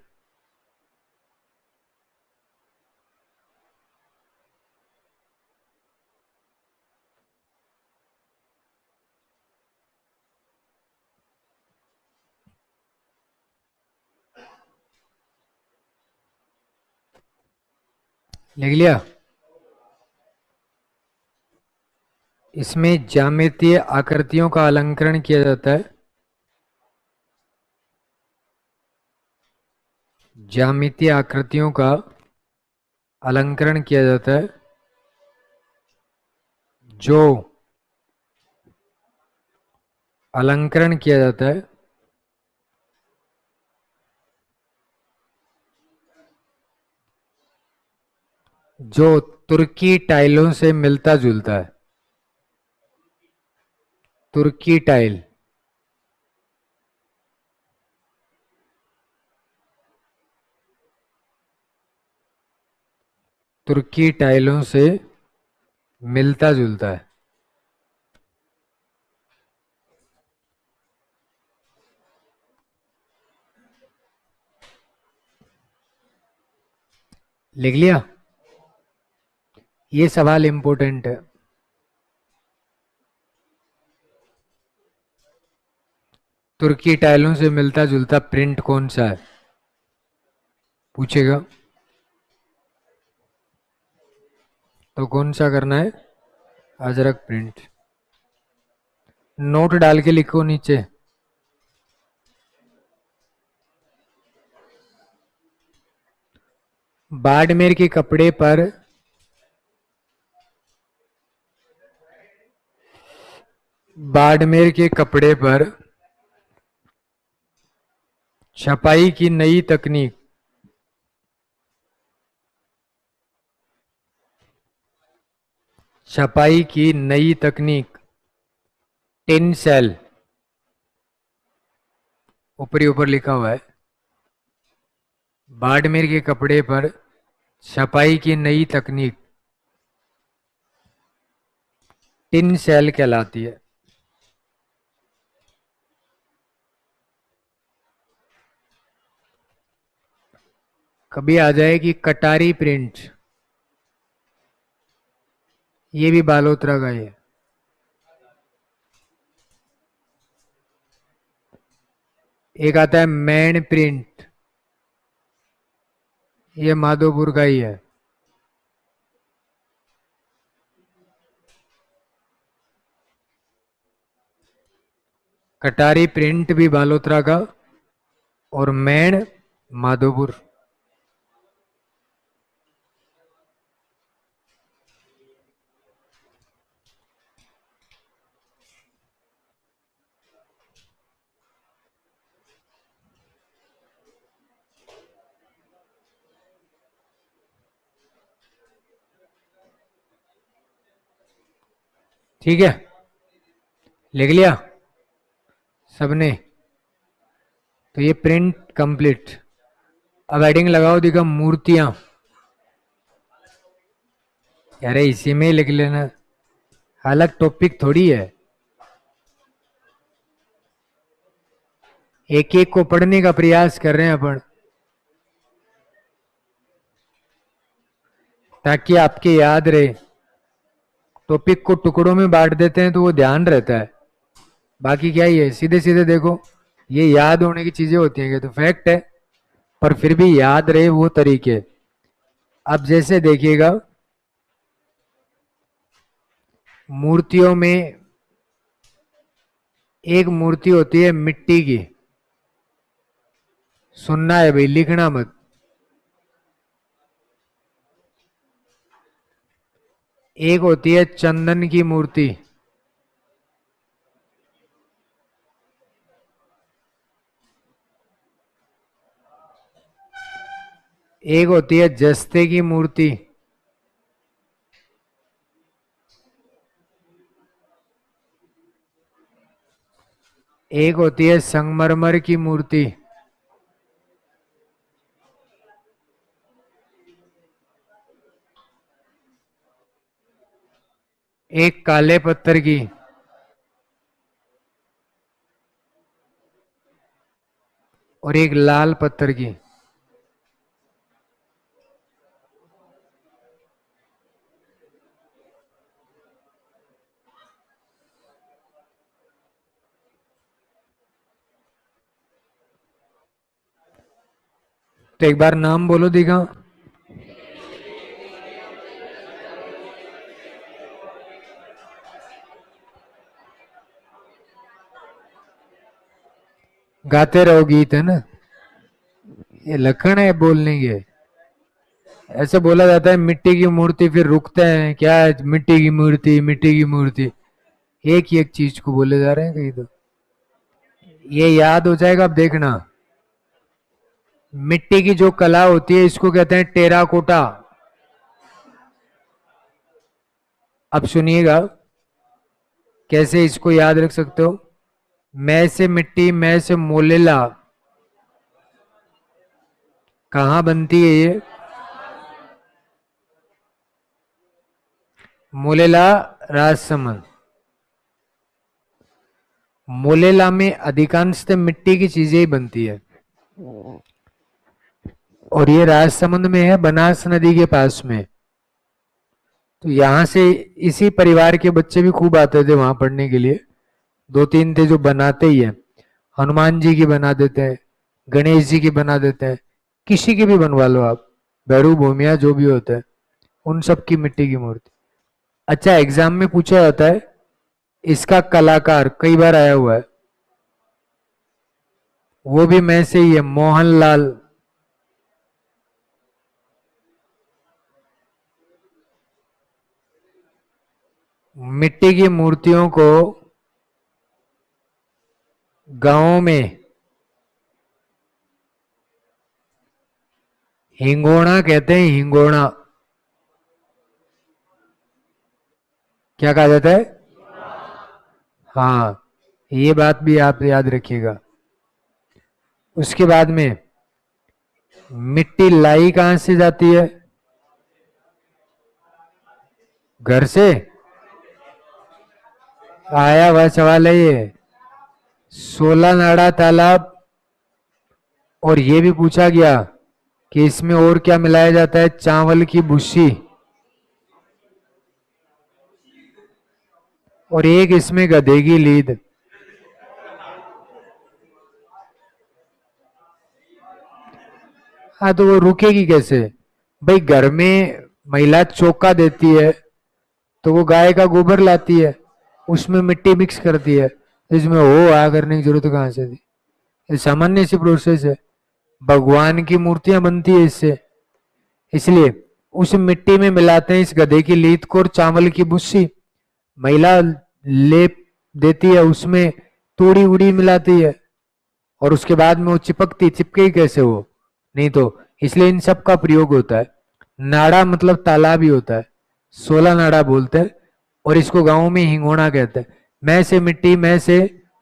लिख लिया। इसमें ज्यामितीय आकृतियों का अलंकरण किया जाता है। ज्यामितीय आकृतियों का अलंकरण किया जाता है, जो अलंकरण किया जाता है जो तुर्की टाइलों से मिलता जुलता है। तुर्की टाइल, तुर्की टाइलों से मिलता जुलता है। लिख लिया। ये सवाल इंपॉर्टेंट है। तुर्की टाइलों से मिलता जुलता प्रिंट कौन सा है, पूछेगा तो कौन सा करना है, अजरक प्रिंट। नोट डाल के लिखो नीचे। बाड़मेर के कपड़े पर बाड़मेर के कपड़े पर छपाई की नई तकनीक, छपाई की नई तकनीक टिन सेल, ऊपरी ऊपर लिखा हुआ है। बाड़मेर के कपड़े पर छपाई की नई तकनीक टिन सेल कहलाती है। कभी आ जाएगी कटारी प्रिंट, ये भी बालोतरा का ही है। एक आता है मैन प्रिंट, ये माधोपुर का ही है। कटारी प्रिंट भी बालोतरा का और मैन माधोपुर। ठीक है, लिख लिया सबने? तो ये प्रिंट कंप्लीट। अब हेडिंग लगाओ, दिखा मूर्तियां। अरे इसी में ही लिख लेना, अलग टॉपिक थोड़ी है। एक एक को पढ़ने का प्रयास कर रहे हैं अपन, ताकि आपके याद रहे। टॉपिक को टुकड़ों में बांट देते हैं तो वो ध्यान रहता है, बाकी क्या ही है, सीधे सीधे देखो। ये याद होने की चीजें होती हैं, ये तो फैक्ट है, पर फिर भी याद रहे वो तरीके। अब जैसे देखिएगा, मूर्तियों में एक मूर्ति होती है मिट्टी की, सुनना है भाई, लिखना मत। एक होती है चंदन की मूर्ति, एक होती है जस्ते की मूर्ति, एक होती है संगमरमर की मूर्ति, एक काले पत्थर की, और एक लाल पत्थर की। तो एक बार नाम बोलो दिखा। गाते रहो गीत, है ना, ये लक्षण है बोलने के। ऐसे बोला जाता है मिट्टी की मूर्ति, फिर रुकते हैं, क्या है मिट्टी की मूर्ति, मिट्टी की मूर्ति, एक ही एक चीज को बोले जा रहे हैं कहीं। तो ये याद हो जाएगा, अब देखना। मिट्टी की जो कला होती है इसको कहते हैं टेराकोटा। अब सुनिएगा कैसे इसको याद रख सकते हो। मैं से मिट्टी, मैं से मोलेला, कहां बनती है ये? मोलेला राजसमंद। मोलेला में अधिकांशतः मिट्टी की चीजें ही बनती है, और ये राजसमंद में है, बनास नदी के पास में। तो यहां से इसी परिवार के बच्चे भी खूब आते थे वहां पढ़ने के लिए। दो तीन थे जो बनाते ही है, हनुमान जी की बना देते हैं, गणेश जी की बना देते हैं, किसी की भी बनवा लो आप, भैरू भूमिया जो भी होता है, उन सब की मिट्टी की मूर्ति। अच्छा, एग्जाम में पूछा जाता है, इसका कलाकार कई बार आया हुआ है, वो भी मैं से ही है, मोहनलाल। मिट्टी की मूर्तियों को गांवों में हिंगोना कहते हैं, हिंगोना। क्या कहा जाता है? हाँ, ये बात भी आप याद रखिएगा। उसके बाद में मिट्टी लाई कहां से जाती है? घर से। आया हुआ सवाल है ये। 16 नाड़ा तालाब, और ये भी पूछा गया कि इसमें और क्या मिलाया जाता है? चावल की भूसी, और एक इसमें गधे की लीद। हाँ, तो वो रुकेगी कैसे भाई? घर में महिला चौका देती है तो वो गाय का गोबर लाती है, उसमें मिट्टी मिक्स करती है, तो इसमें हो आ करने की जरूरत कहां से थी? ये सामान्य सी प्रोसेस है, भगवान की मूर्तियां बनती है इससे। इसलिए उस मिट्टी में मिलाते हैं इस गधे की लीद को और चावल की भूसी, महिला लेप देती है, उसमें तूड़ी उड़ी मिलाती है, और उसके बाद में वो चिपकती, चिपकेगी कैसे वो? नहीं तो इसलिए इन सब का प्रयोग होता है। नाड़ा मतलब तालाब ही होता है, 16 नाड़ा बोलते हैं। और इसको गांव में हिंगोना कहते हैं। मैं से मिट्टी, मैं से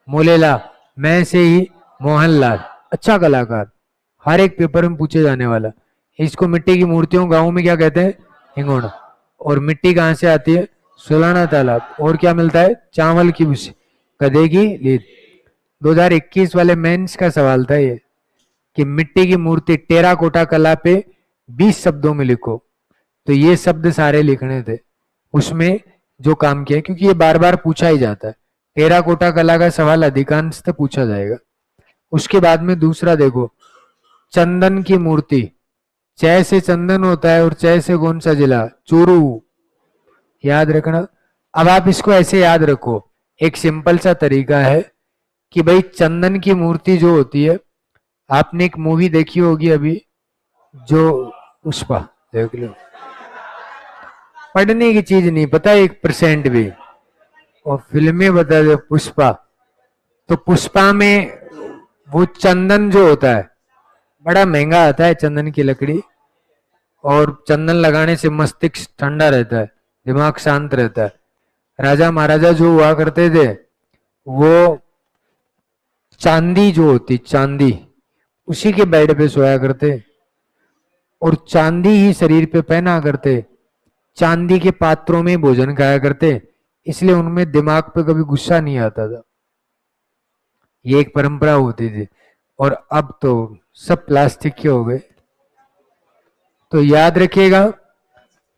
मोलेला, मैं से ही मोहनलाल। अच्छा कलाकार, हर एक पेपर में पूछे जाने वाला। इसको मिट्टी की मूर्तियों गांव में क्या कहते हैं? हिंगोना। और मिट्टी कहाँ से आती है? सुलाना तालाब। और क्या मिलता है? चावल की भूसी, गधे की लीद। 2021 वाले मेंस का सवाल था ये कि मिट्टी की मूर्ति टेराकोटा कला पे 20 शब्दों में लिखो। तो ये शब्द सारे लिखने थे उसमें जो काम किया, क्योंकि ये बार बार पूछा ही जाता है। टेराकोटा कला का सवाल अधिकांश से पूछा जाएगा। उसके बाद में दूसरा देखो, चंदन की मूर्ति। चय से चंदन होता है और चय से कौन सा जिला? चूरू। याद रखना। अब आप इसको ऐसे याद रखो, एक सिंपल सा तरीका है कि भाई चंदन की मूर्ति जो होती है, आपने एक मूवी देखी होगी अभी, जो पुष्पा, देख लो। पढ़ने की चीज नहीं पता 1% भी, और फिल्में बता दे पुष्पा। तो पुष्पा में वो चंदन जो होता है बड़ा महंगा आता है, चंदन की लकड़ी, और चंदन लगाने से मस्तिष्क ठंडा रहता है, दिमाग शांत रहता है। राजा महाराजा जो हुआ करते थे वो चांदी जो होती, चांदी, उसी के बेड पे सोया करते और चांदी ही शरीर पे पहना करते, चांदी के पात्रों में भोजन खाया करते, इसलिए उनमें दिमाग पे कभी गुस्सा नहीं आता था। ये एक परंपरा होती थी। और अब तो सब प्लास्टिक के हो गए, तो याद रखिएगा।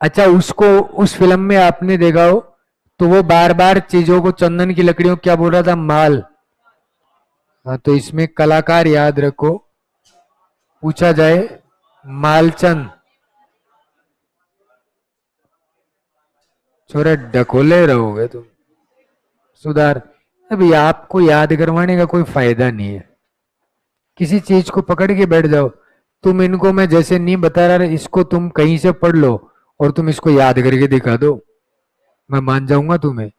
अच्छा, उसको उस फिल्म में आपने देखा हो तो वो बार बार चीजों को, चंदन की लकड़ियों को क्या बोल रहा था? माल। हाँ, तो इसमें कलाकार याद रखो, पूछा जाए मालचंद। छोरे ढकोले रहोगे तुम, सुधार। अभी आपको याद करवाने का कोई फायदा नहीं है। किसी चीज को पकड़ के बैठ जाओ। तुम इनको, मैं जैसे नहीं बता रहा, इसको तुम कहीं से पढ़ लो और तुम इसको याद करके दिखा दो, मैं मान जाऊंगा तुम्हें।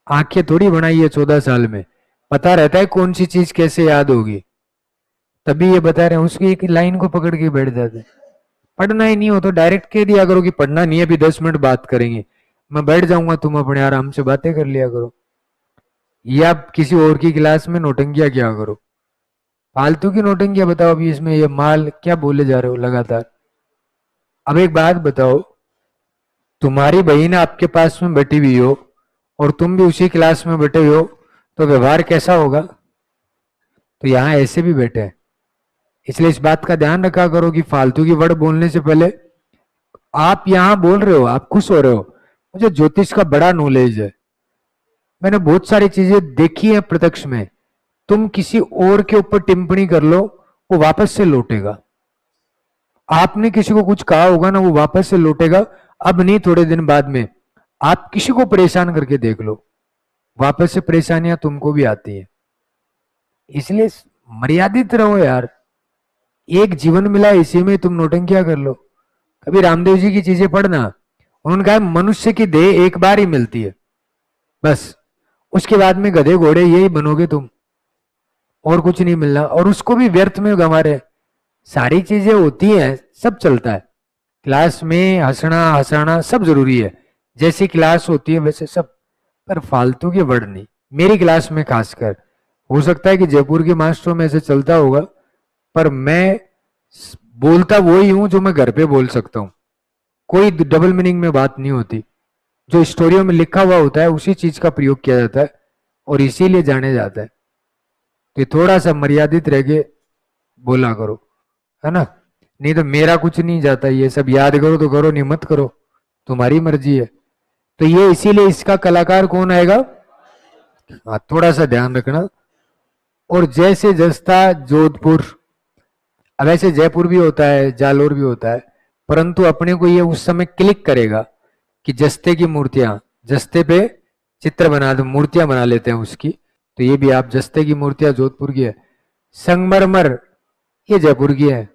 आंखें थोड़ी बनाई है 14 साल में, पता रहता है कौन सी चीज कैसे याद होगी, तभी ये बता रहे हैं। उसकी एक लाइन को पकड़ के बैठ जाते। पढ़ना ही नहीं हो तो डायरेक्ट कह दिया करो कि पढ़ना नहीं है, अभी 10 मिनट बात करेंगे, मैं बैठ जाऊंगा, तुम अपने आराम से बातें कर लिया करो। या किसी और की क्लास में नोटंकिया क्या करो, फालतू की नोटंकिया। बताओ अभी इसमें ये माल क्या बोले जा रहे हो लगातार। अब एक बात बताओ, तुम्हारी बहन आपके पास में बैठी हुई हो और तुम भी उसी क्लास में बैठे हुए हो, तो व्यवहार कैसा होगा? तो यहाँ ऐसे भी बैठे हैं। इसलिए इस बात का ध्यान रखा करो कि फालतू की वर्ड बोलने से पहले, आप यहां बोल रहे हो, आप खुश हो रहे हो, मुझे ज्योतिष का बड़ा नॉलेज है, मैंने बहुत सारी चीजें देखी है प्रत्यक्ष में। तुम किसी और के ऊपर टिप्पणी कर लो, वो वापस से लौटेगा। आपने किसी को कुछ कहा होगा ना, वो वापस से लौटेगा। अब नहीं, थोड़े दिन बाद में आप किसी को परेशान करके देख लो, वापस से परेशानियां तुमको भी आती है। इसलिए मर्यादित रहो यार, एक जीवन मिला है, इसी में तुम नौटंकियां कर लो। कभी रामदेव जी की चीजें पढ़ना, उन्होंने कहा मनुष्य की देह एक बार ही मिलती है, बस उसके बाद में गधे घोड़े यही बनोगे तुम, और कुछ नहीं मिलना। और उसको भी व्यर्थ में गंवा रहे। सारी चीजें होती हैं, सब चलता है, क्लास में हंसना हंसाना सब जरूरी है, जैसी क्लास होती है वैसे सब, पर फालतू के वर्ड नहीं। मेरी क्लास में खासकर, हो सकता है कि जयपुर के मास्टरों में ऐसे चलता होगा, पर मैं बोलता वही हूं जो मैं घर पे बोल सकता हूं। कोई डबल मीनिंग में बात नहीं होती, जो स्टोरियों में लिखा हुआ होता है उसी चीज का प्रयोग किया जाता है, और इसीलिए जाने जाता है। तो थोड़ा सा मर्यादित रह के बोला करो, है ना? नहीं तो मेरा कुछ नहीं जाता, ये सब याद करो तो करो, नहीं मत करो, तुम्हारी मर्जी है। तो ये इसीलिए इसका कलाकार कौन आएगा? हाँ, थोड़ा सा ध्यान रखना। और जैसे जस्ता जोधपुर, अब ऐसे जयपुर भी होता है, जालोर भी होता है, परंतु अपने को ये उस समय क्लिक करेगा कि जस्ते की मूर्तियां, जस्ते पे चित्र बना दो, मूर्तियां बना लेते हैं उसकी। तो ये भी आप, जस्ते की मूर्तियां जोधपुर की है। संगमरमर ये जयपुर की है।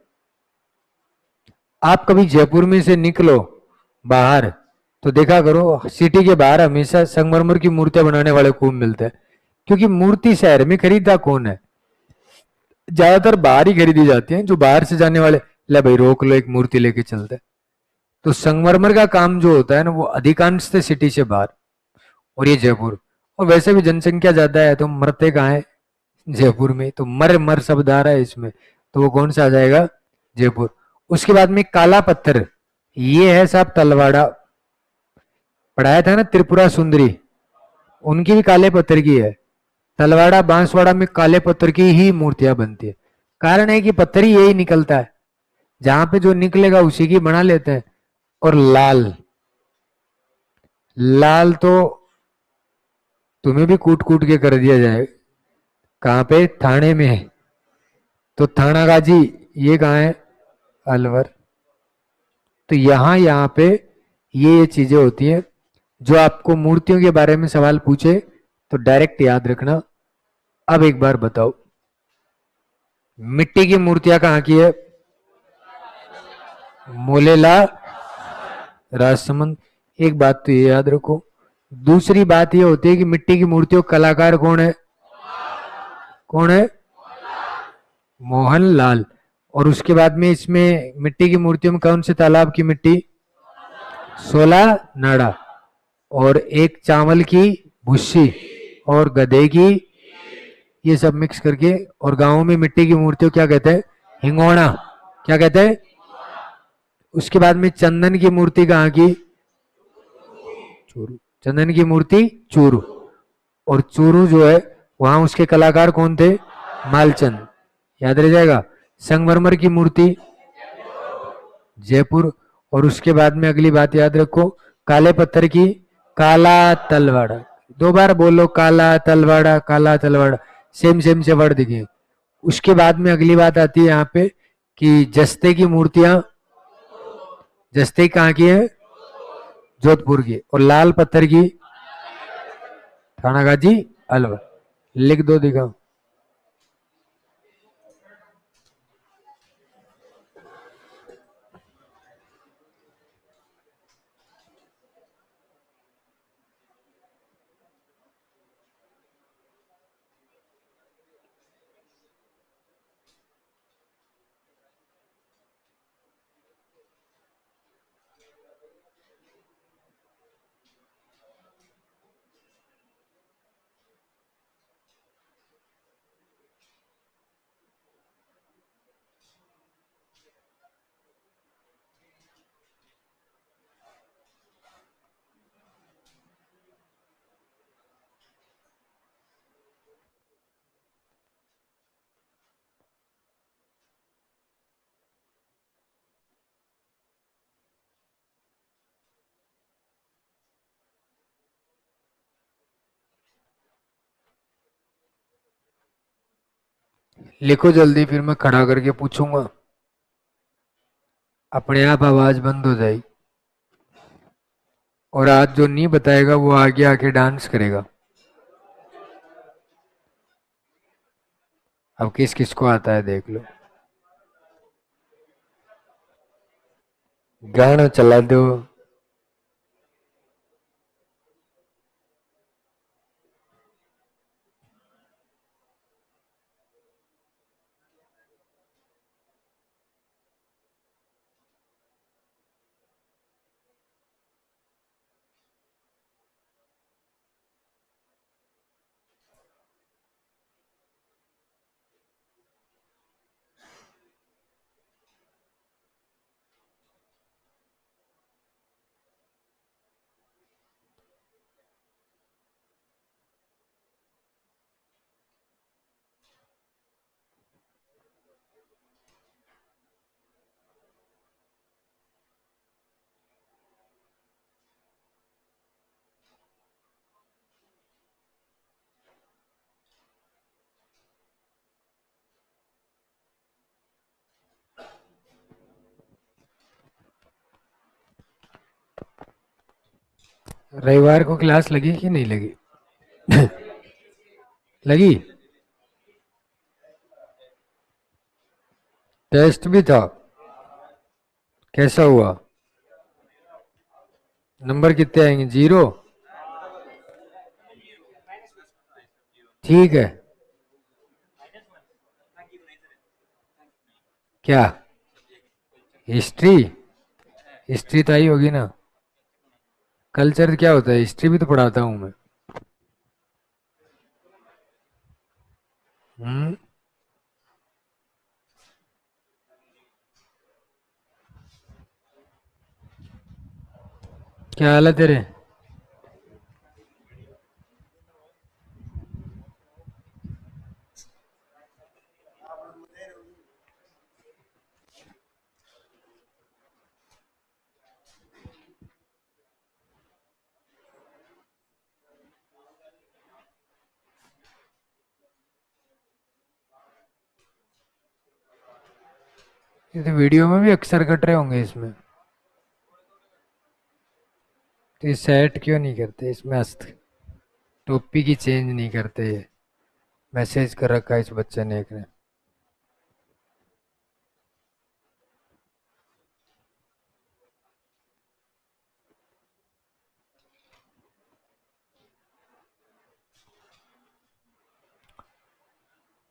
आप कभी जयपुर में से निकलो बाहर तो देखा करो, सिटी के बाहर हमेशा संगमरमर की मूर्तियां बनाने वाले खूब मिलते हैं, क्योंकि मूर्ति शहर में खरीदता कौन है? ज्यादातर बाहर ही खरीदी जाती है। जो बाहर से जाने वाले, ले भाई रोक लो, एक मूर्ति लेके चलते। तो संगमरमर का काम जो होता है ना, वो अधिकांश से सिटी से बाहर। और ये जयपुर। और वैसे भी जनसंख्या ज्यादा है तो मरते कहाँ है, जयपुर में। तो मर मर शब्द आ रहा है इसमें, तो वो कौन सा आ जाएगा, जयपुर। उसके बाद में काला पत्थर, ये है साहब तलवाड़ा। पढ़ाया था ना त्रिपुरा सुंदरी, उनकी भी काले पत्थर की है। तलवाड़ा बांसवाड़ा में काले पत्थर की ही मूर्तियां बनती है। कारण है कि पत्थर ही यही निकलता है, जहां पे जो निकलेगा उसी की बना लेते हैं। और लाल, लाल तो तुम्हें भी कूट कूट के कर दिया जाए। कहां पे, थाने में है। तो थाना गाजी, ये कहाँ है, अलवर। तो यहाँ पे ये चीजें होती है। जो आपको मूर्तियों के बारे में सवाल पूछे तो डायरेक्ट याद रखना। अब एक बार बताओ, मिट्टी की मूर्तियां कहाँ की है, मोलेला, राजसमंद। एक बात तो ये याद रखो। दूसरी बात ये होती है कि मिट्टी की मूर्तियों का कलाकार कौन है, कौन है, मोहनलाल। और उसके बाद में इसमें मिट्टी की मूर्तियों में कौन से तालाब की मिट्टी, सोला नाड़ा। और एक चावल की भुस्सी और गधे की, ये सब मिक्स करके। और गांवों में मिट्टी की मूर्तियों क्या कहते हैं, हिंगोना। क्या कहते हैं। उसके बाद में चंदन की मूर्ति कहाँ की, चूरू। चंदन की मूर्ति चूरू। और चूरू जो है वहां उसके कलाकार कौन थे, मालचंद। याद रह जाएगा। संगमरमर की मूर्ति जयपुर। और उसके बाद में अगली बात याद रखो, काले पत्थर की काला तलवाड़ा। दो बार बोलो, काला तलवाड़ा, काला तलवाड़ा, सेम सेम से वर्ड दिखे। उसके बाद में अगली बात आती है यहाँ पे कि जस्ते की मूर्तियां, जस्ते कहाँ की है, जोधपुर की। और लाल पत्थर की थानागाजी, अलवर। लिख दो, दिखाओ। लिखो जल्दी, फिर मैं खड़ा करके पूछूंगा। अपने आप आवाज बंद हो जाएगी। और आज जो नहीं बताएगा वो आगे आके डांस करेगा। अब किस किस को आता है देख लो। गाना चला दो। रविवार को क्लास लगी कि नहीं लगी? लगी। टेस्ट भी था, कैसा हुआ, नंबर कितने आएंगे, 0? ठीक है। क्या, हिस्ट्री? हिस्ट्री तो आई होगी ना। कल्चर क्या होता है, हिस्ट्री भी तो पढ़ाता हूं मैं। हम्म, क्या हाल है तेरे? ये तो वीडियो में भी अक्सर कट रहे होंगे इसमें। तो ये सेट क्यों नहीं करते इसमें हस्त? टोपी की चेंज नहीं करते ये? मैसेज कर रखा है इस बच्चे ने एक ने।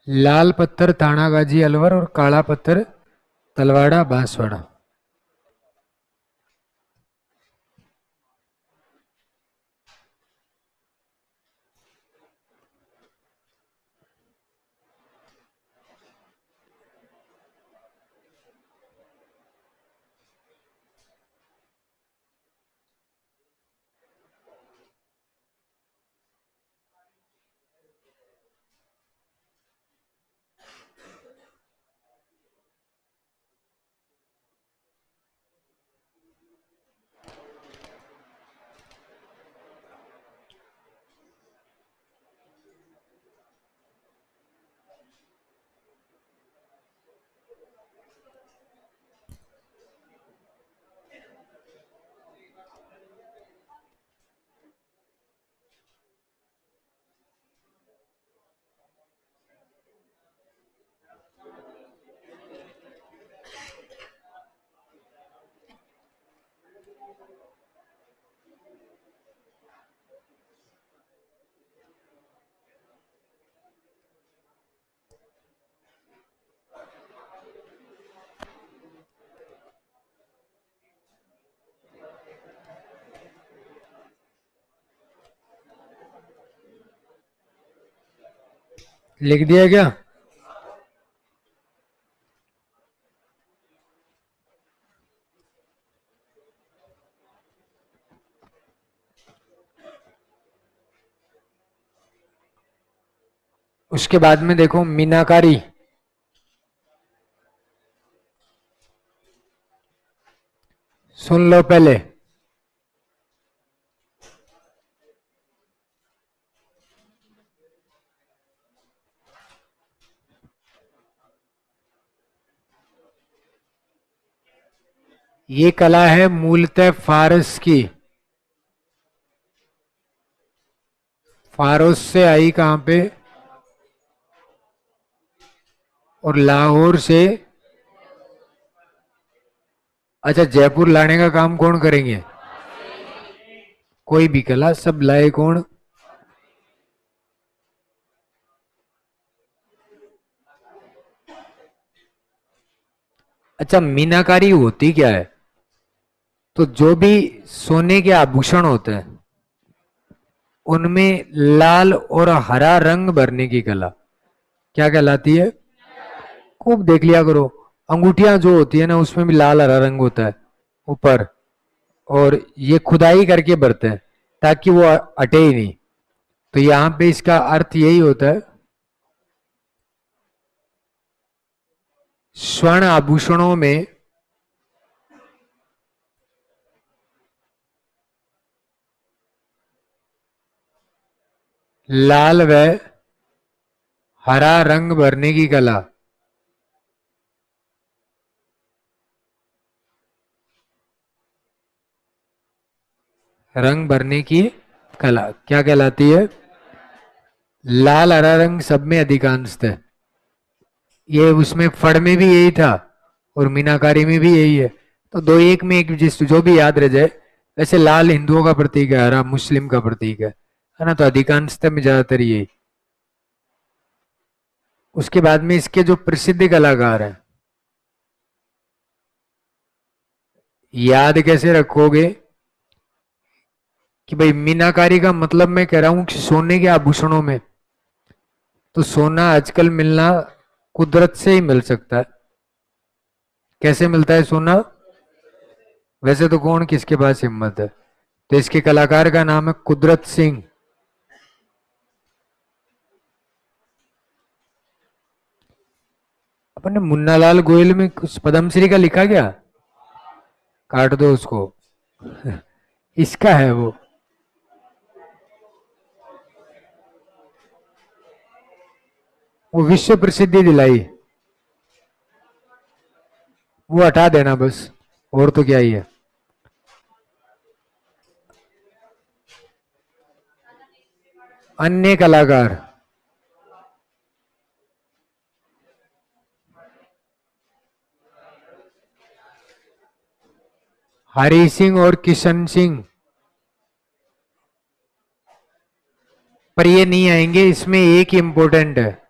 लाल पत्थर थानागाजी अलवर और काला पत्थर तलवाड़ा बांसवाड़ा। लिख दिया क्या? उसके बाद में देखो मीनाकारी। सुन लो पहले। ये कला है मूलतः फारस की। फारस से आई कहां पे? और लाहौर से। अच्छा, जयपुर लाने का काम कौन करेंगे? कोई भी कला, सब लाए कौन? अच्छा, मीनाकारी होती क्या है? तो जो भी सोने के आभूषण होते हैं उनमें लाल और हरा रंग भरने की कला क्या कहलाती है? खूब देख लिया करो। अंगूठियां जो होती है ना उसमें भी लाल हरा रंग होता है ऊपर। और ये खुदाई करके भरते हैं ताकि वो अटे ही नहीं। तो यहां पे इसका अर्थ यही होता है। स्वर्ण आभूषणों में लाल व हरा रंग भरने की कला। रंग भरने की कला क्या कहलाती है? लाल हरा रंग सब में अधिकांश है। ये उसमें फड़ में भी यही था और मीनाकारी में भी यही है। तो दो एक में एक जिस जो भी याद रह जाए। वैसे लाल हिंदुओं का प्रतीक है, हरा मुस्लिम का प्रतीक है ना? तो अधिकांशतः में ज्यादातर यही। उसके बाद में इसके जो प्रसिद्ध कलाकार हैं, याद कैसे रखोगे कि भाई मीनाकारी का मतलब मैं कह रहा हूं कि सोने के आभूषणों में तो सोना आजकल मिलना कुदरत से ही मिल सकता है। कैसे मिलता है सोना? वैसे तो कौन किसके पास हिम्मत है। तो इसके कलाकार का नाम है कुदरत सिंह। अपने मुन्नालाल गोयल में कुछ पद्मश्री का लिखा गया? काट दो उसको। इसका है वो विश्व प्रसिद्धि दिलाई। वो हटा देना बस, और तो क्या ही है। अन्य कलाकार, हरी सिंह और किशन सिंह, पर ये नहीं आएंगे। इसमें एक इंपॉर्टेंट है,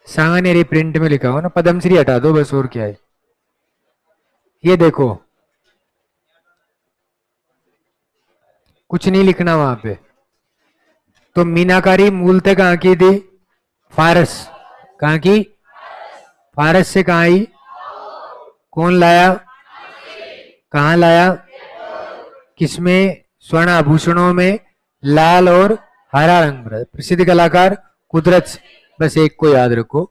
सांगानेरी प्रिंट में लिखा हो ना, पद्मश्री हटा दो बस, और क्या है। ये देखो, कुछ नहीं लिखना वहां पे। तो मीनाकारी मूलतः कहां की थी? फारस। कहां की? फारस से कहां आई? कौन लाया? कहां लाया? किसमें? स्वर्ण आभूषणों में लाल और हरा रंग। प्रसिद्ध कलाकार कुदरत सिंह। बस एक को याद रखो,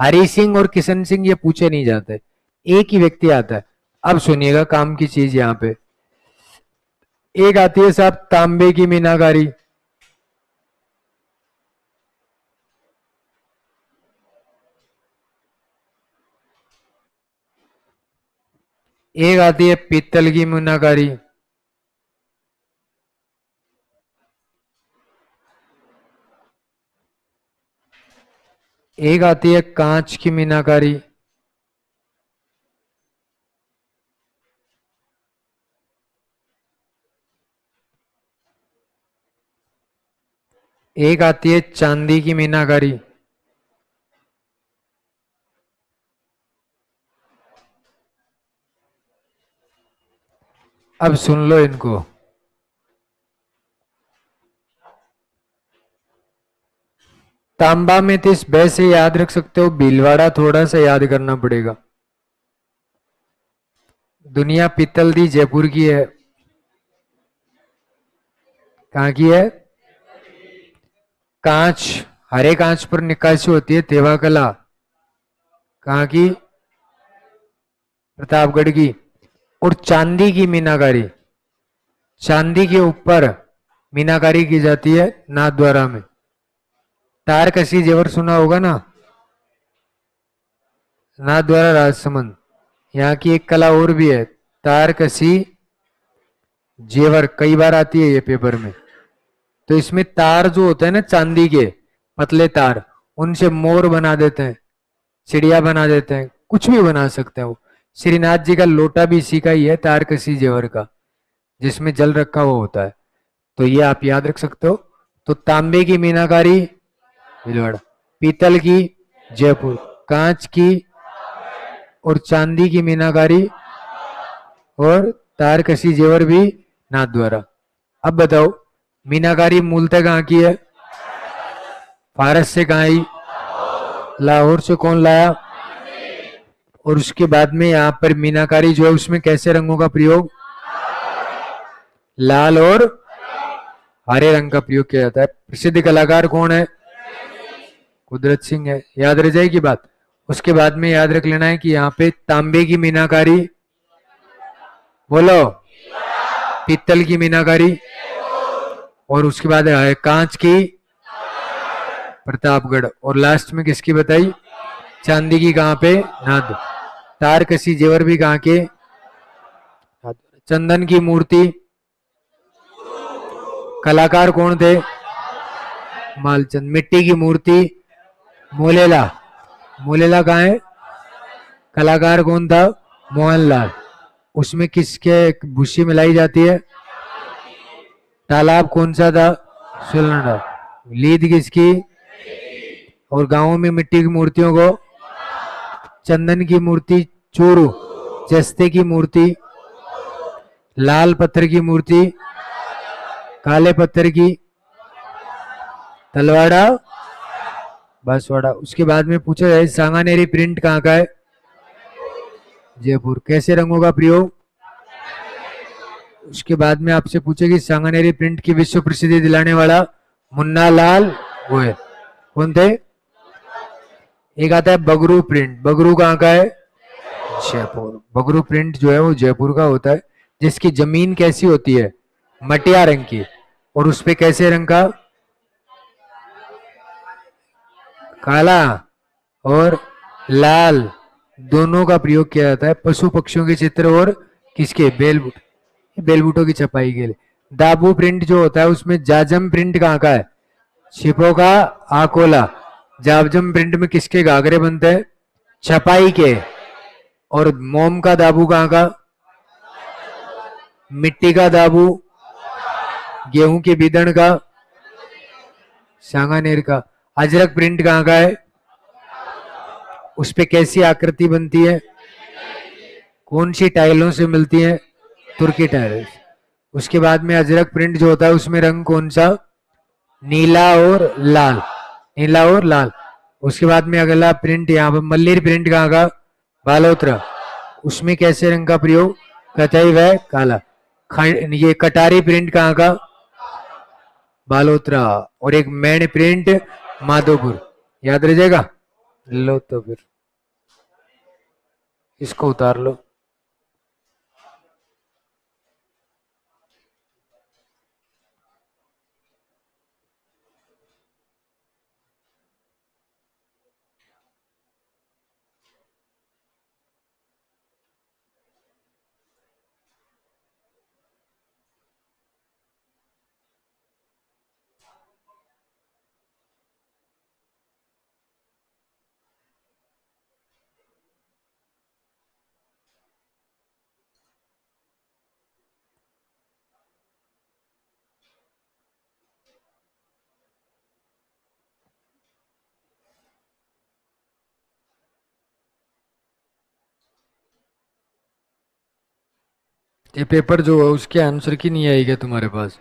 हरी सिंह और किशन सिंह ये पूछे नहीं जाते, एक ही व्यक्ति आता है। अब सुनिएगा काम की चीज यहां पे। एक आती है साहब तांबे की मीनाकारी। एक आती है पीतल की मीनाकारी। एक आती है कांच की मीनाकारी। एक आती है चांदी की मीनाकारी। अब सुन लो इनको। तांबा में तो इस बे से याद रख सकते हो, भीलवाड़ा थोड़ा सा याद करना पड़ेगा। दुनिया पीतल दी जयपुर की है। कहां की है? कांच, हरे कांच पर निकासी होती है, तेवा कला। कहां की? प्रतापगढ़ की। और चांदी की मीनाकारी, चांदी के ऊपर मीनाकारी की जाती है नाथद्वारा में। तारकसी जेवर सुना होगा ना, नाथद्वारा राजसमंद। यहाँ की एक कला और भी है, तारकसी जेवर, कई बार आती है ये पेपर में। तो इसमें तार जो होते हैं ना चांदी के, पतले तार, उनसे मोर बना देते हैं, चिड़िया बना देते हैं, कुछ भी बना सकते हैं वो। श्रीनाथ जी का लोटा भी इसी का ही है, तारकसी जेवर का, जिसमें जल रखा हुआ होता है। तो ये आप याद रख सकते हो। तो तांबे की मीनाकारी भीलवाड़ा, पीतल की जयपुर, कांच की और चांदी की मीनाकारी और तारकसी जेवर भी नाथद्वारा। अब बताओ, मीनाकारी मूलतः कहां की है? फारस से कहां आई? लाहौर से। कौन लाया? और उसके बाद में यहाँ पर मीनाकारी जो है उसमें कैसे रंगों का प्रयोग? लाल और हरे रंग का प्रयोग किया जाता है। प्रसिद्ध कलाकार कौन है? कुदरत सिंह है। याद रह जाएगी बात। उसके बाद में याद रख लेना है कि यहाँ पे तांबे की मीनाकारी, बोलो, पीतल की मीनाकारी, और उसके बाद है कांच की प्रतापगढ़, और लास्ट में किसकी बताई? चांदी की कहां पे? नाद। तारकसी जेवर भी कहां के? चंदन की मूर्ति, कलाकार कौन थे? मालचंद। मिट्टी की मूर्ति मोलेला, मोलेला कहां है? कलाकार कौन था? मोहनलाल। उसमें किसके भूसी मिलाई जाती है? तालाब कौन सा था? सुलना। लीद किसकी? और गांवों में मिट्टी की मूर्तियों को? चंदन की मूर्ति चूरू, जस्ते की मूर्ति, लाल पत्थर की मूर्ति, काले पत्थर की, तलवाड़ा बांसवाड़ा। उसके बाद में पूछा जाए सांगानेरी प्रिंट कहाँ का है? जयपुर। कैसे रंगों का प्रयोग? उसके बाद में आपसे पूछे कि सांगानेरी प्रिंट की विश्व प्रसिद्धि दिलाने वाला मुन्ना लाल गोयल कौन थे? एक आता है बगरू प्रिंट। बगरू कहाँ का है? जयपुर। बगरू प्रिंट जो है वो जयपुर का होता है, जिसकी जमीन कैसी होती है? मटिया रंग की। और उस पे कैसे रंग का? काला और लाल दोनों का प्रयोग किया जाता है पशु पक्षियों के चित्र और किसके? बेलबूटों की छपाई के लिए। दाबू प्रिंट जो होता है उसमें जाजम प्रिंट कहाँ का है? छिपो का आकोला। जाजम प्रिंट में किसके घाघरे बनते हैं? छपाई के। और मोम का दाबू कहाँ का? मिट्टी का दाबू। गेहूं के बीदड़ का? सांगानेर का। अजरक प्रिंट कहाँ का है? उस पे कैसी आकृति बनती है? कौन सी टाइलों से मिलती है? तुर्की टाइल्स। उसके बाद में अजरक प्रिंट जो होता है उसमें रंग कौन सा? नीला और लाल। नीला और लाल। उसके बाद में अगला प्रिंट यहाँ पर मल्लीर प्रिंट कहाँ का? बालोत्रा। उसमें कैसे रंग का प्रयोग? कथई व काला। ये कटारी प्रिंट कहाँ का? बालोत्रा। और एक मैन प्रिंट माधोपुर। याद रह जाएगा। लो तो फिर इसको उतार लो। ये पेपर जो है उसके आंसर की नहीं आएगा तुम्हारे पास?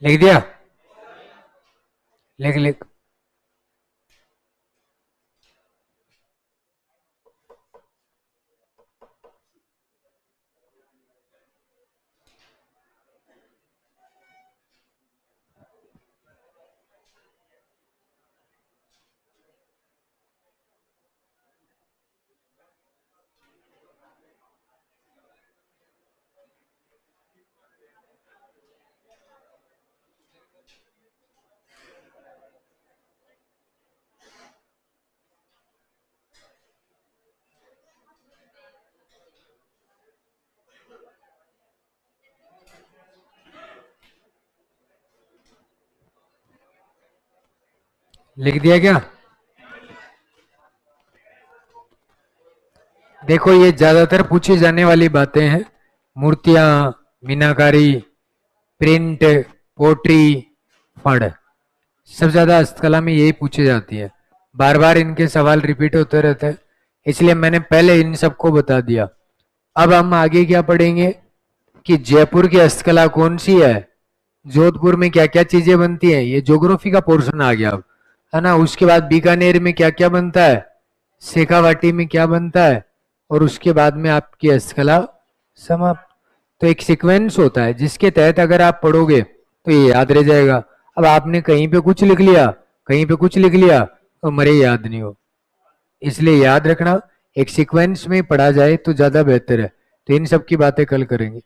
लिख दिया? लिख लिख। लिख दिया क्या? देखो ये ज्यादातर पूछी जाने वाली बातें हैं। मूर्तियां, मीनाकारी, प्रिंट, पोट्री, फड़, सबसे ज्यादा हस्तकला में यही पूछी जाती है। बार बार इनके सवाल रिपीट होते रहते हैं, इसलिए मैंने पहले इन सबको बता दिया। अब हम आगे क्या पढ़ेंगे कि जयपुर की हस्तकला कौन सी है, जोधपुर में क्या क्या चीजें बनती हैं, ये ज्योग्राफी का पोर्शन आ गया अब, है ना। उसके बाद बीकानेर में क्या क्या बनता है, शेखावाटी में क्या बनता है, और उसके बाद में आपकी हस्तकला समाप्त। तो एक सीक्वेंस होता है जिसके तहत अगर आप पढ़ोगे तो ये याद रह जाएगा। अब आपने कहीं पे कुछ लिख लिया, कहीं पे कुछ लिख लिया, तो मरे याद नहीं हो। इसलिए याद रखना, एक सीक्वेंस में पढ़ा जाए तो ज्यादा बेहतर है। तो इन सब की बातें कल करेंगे।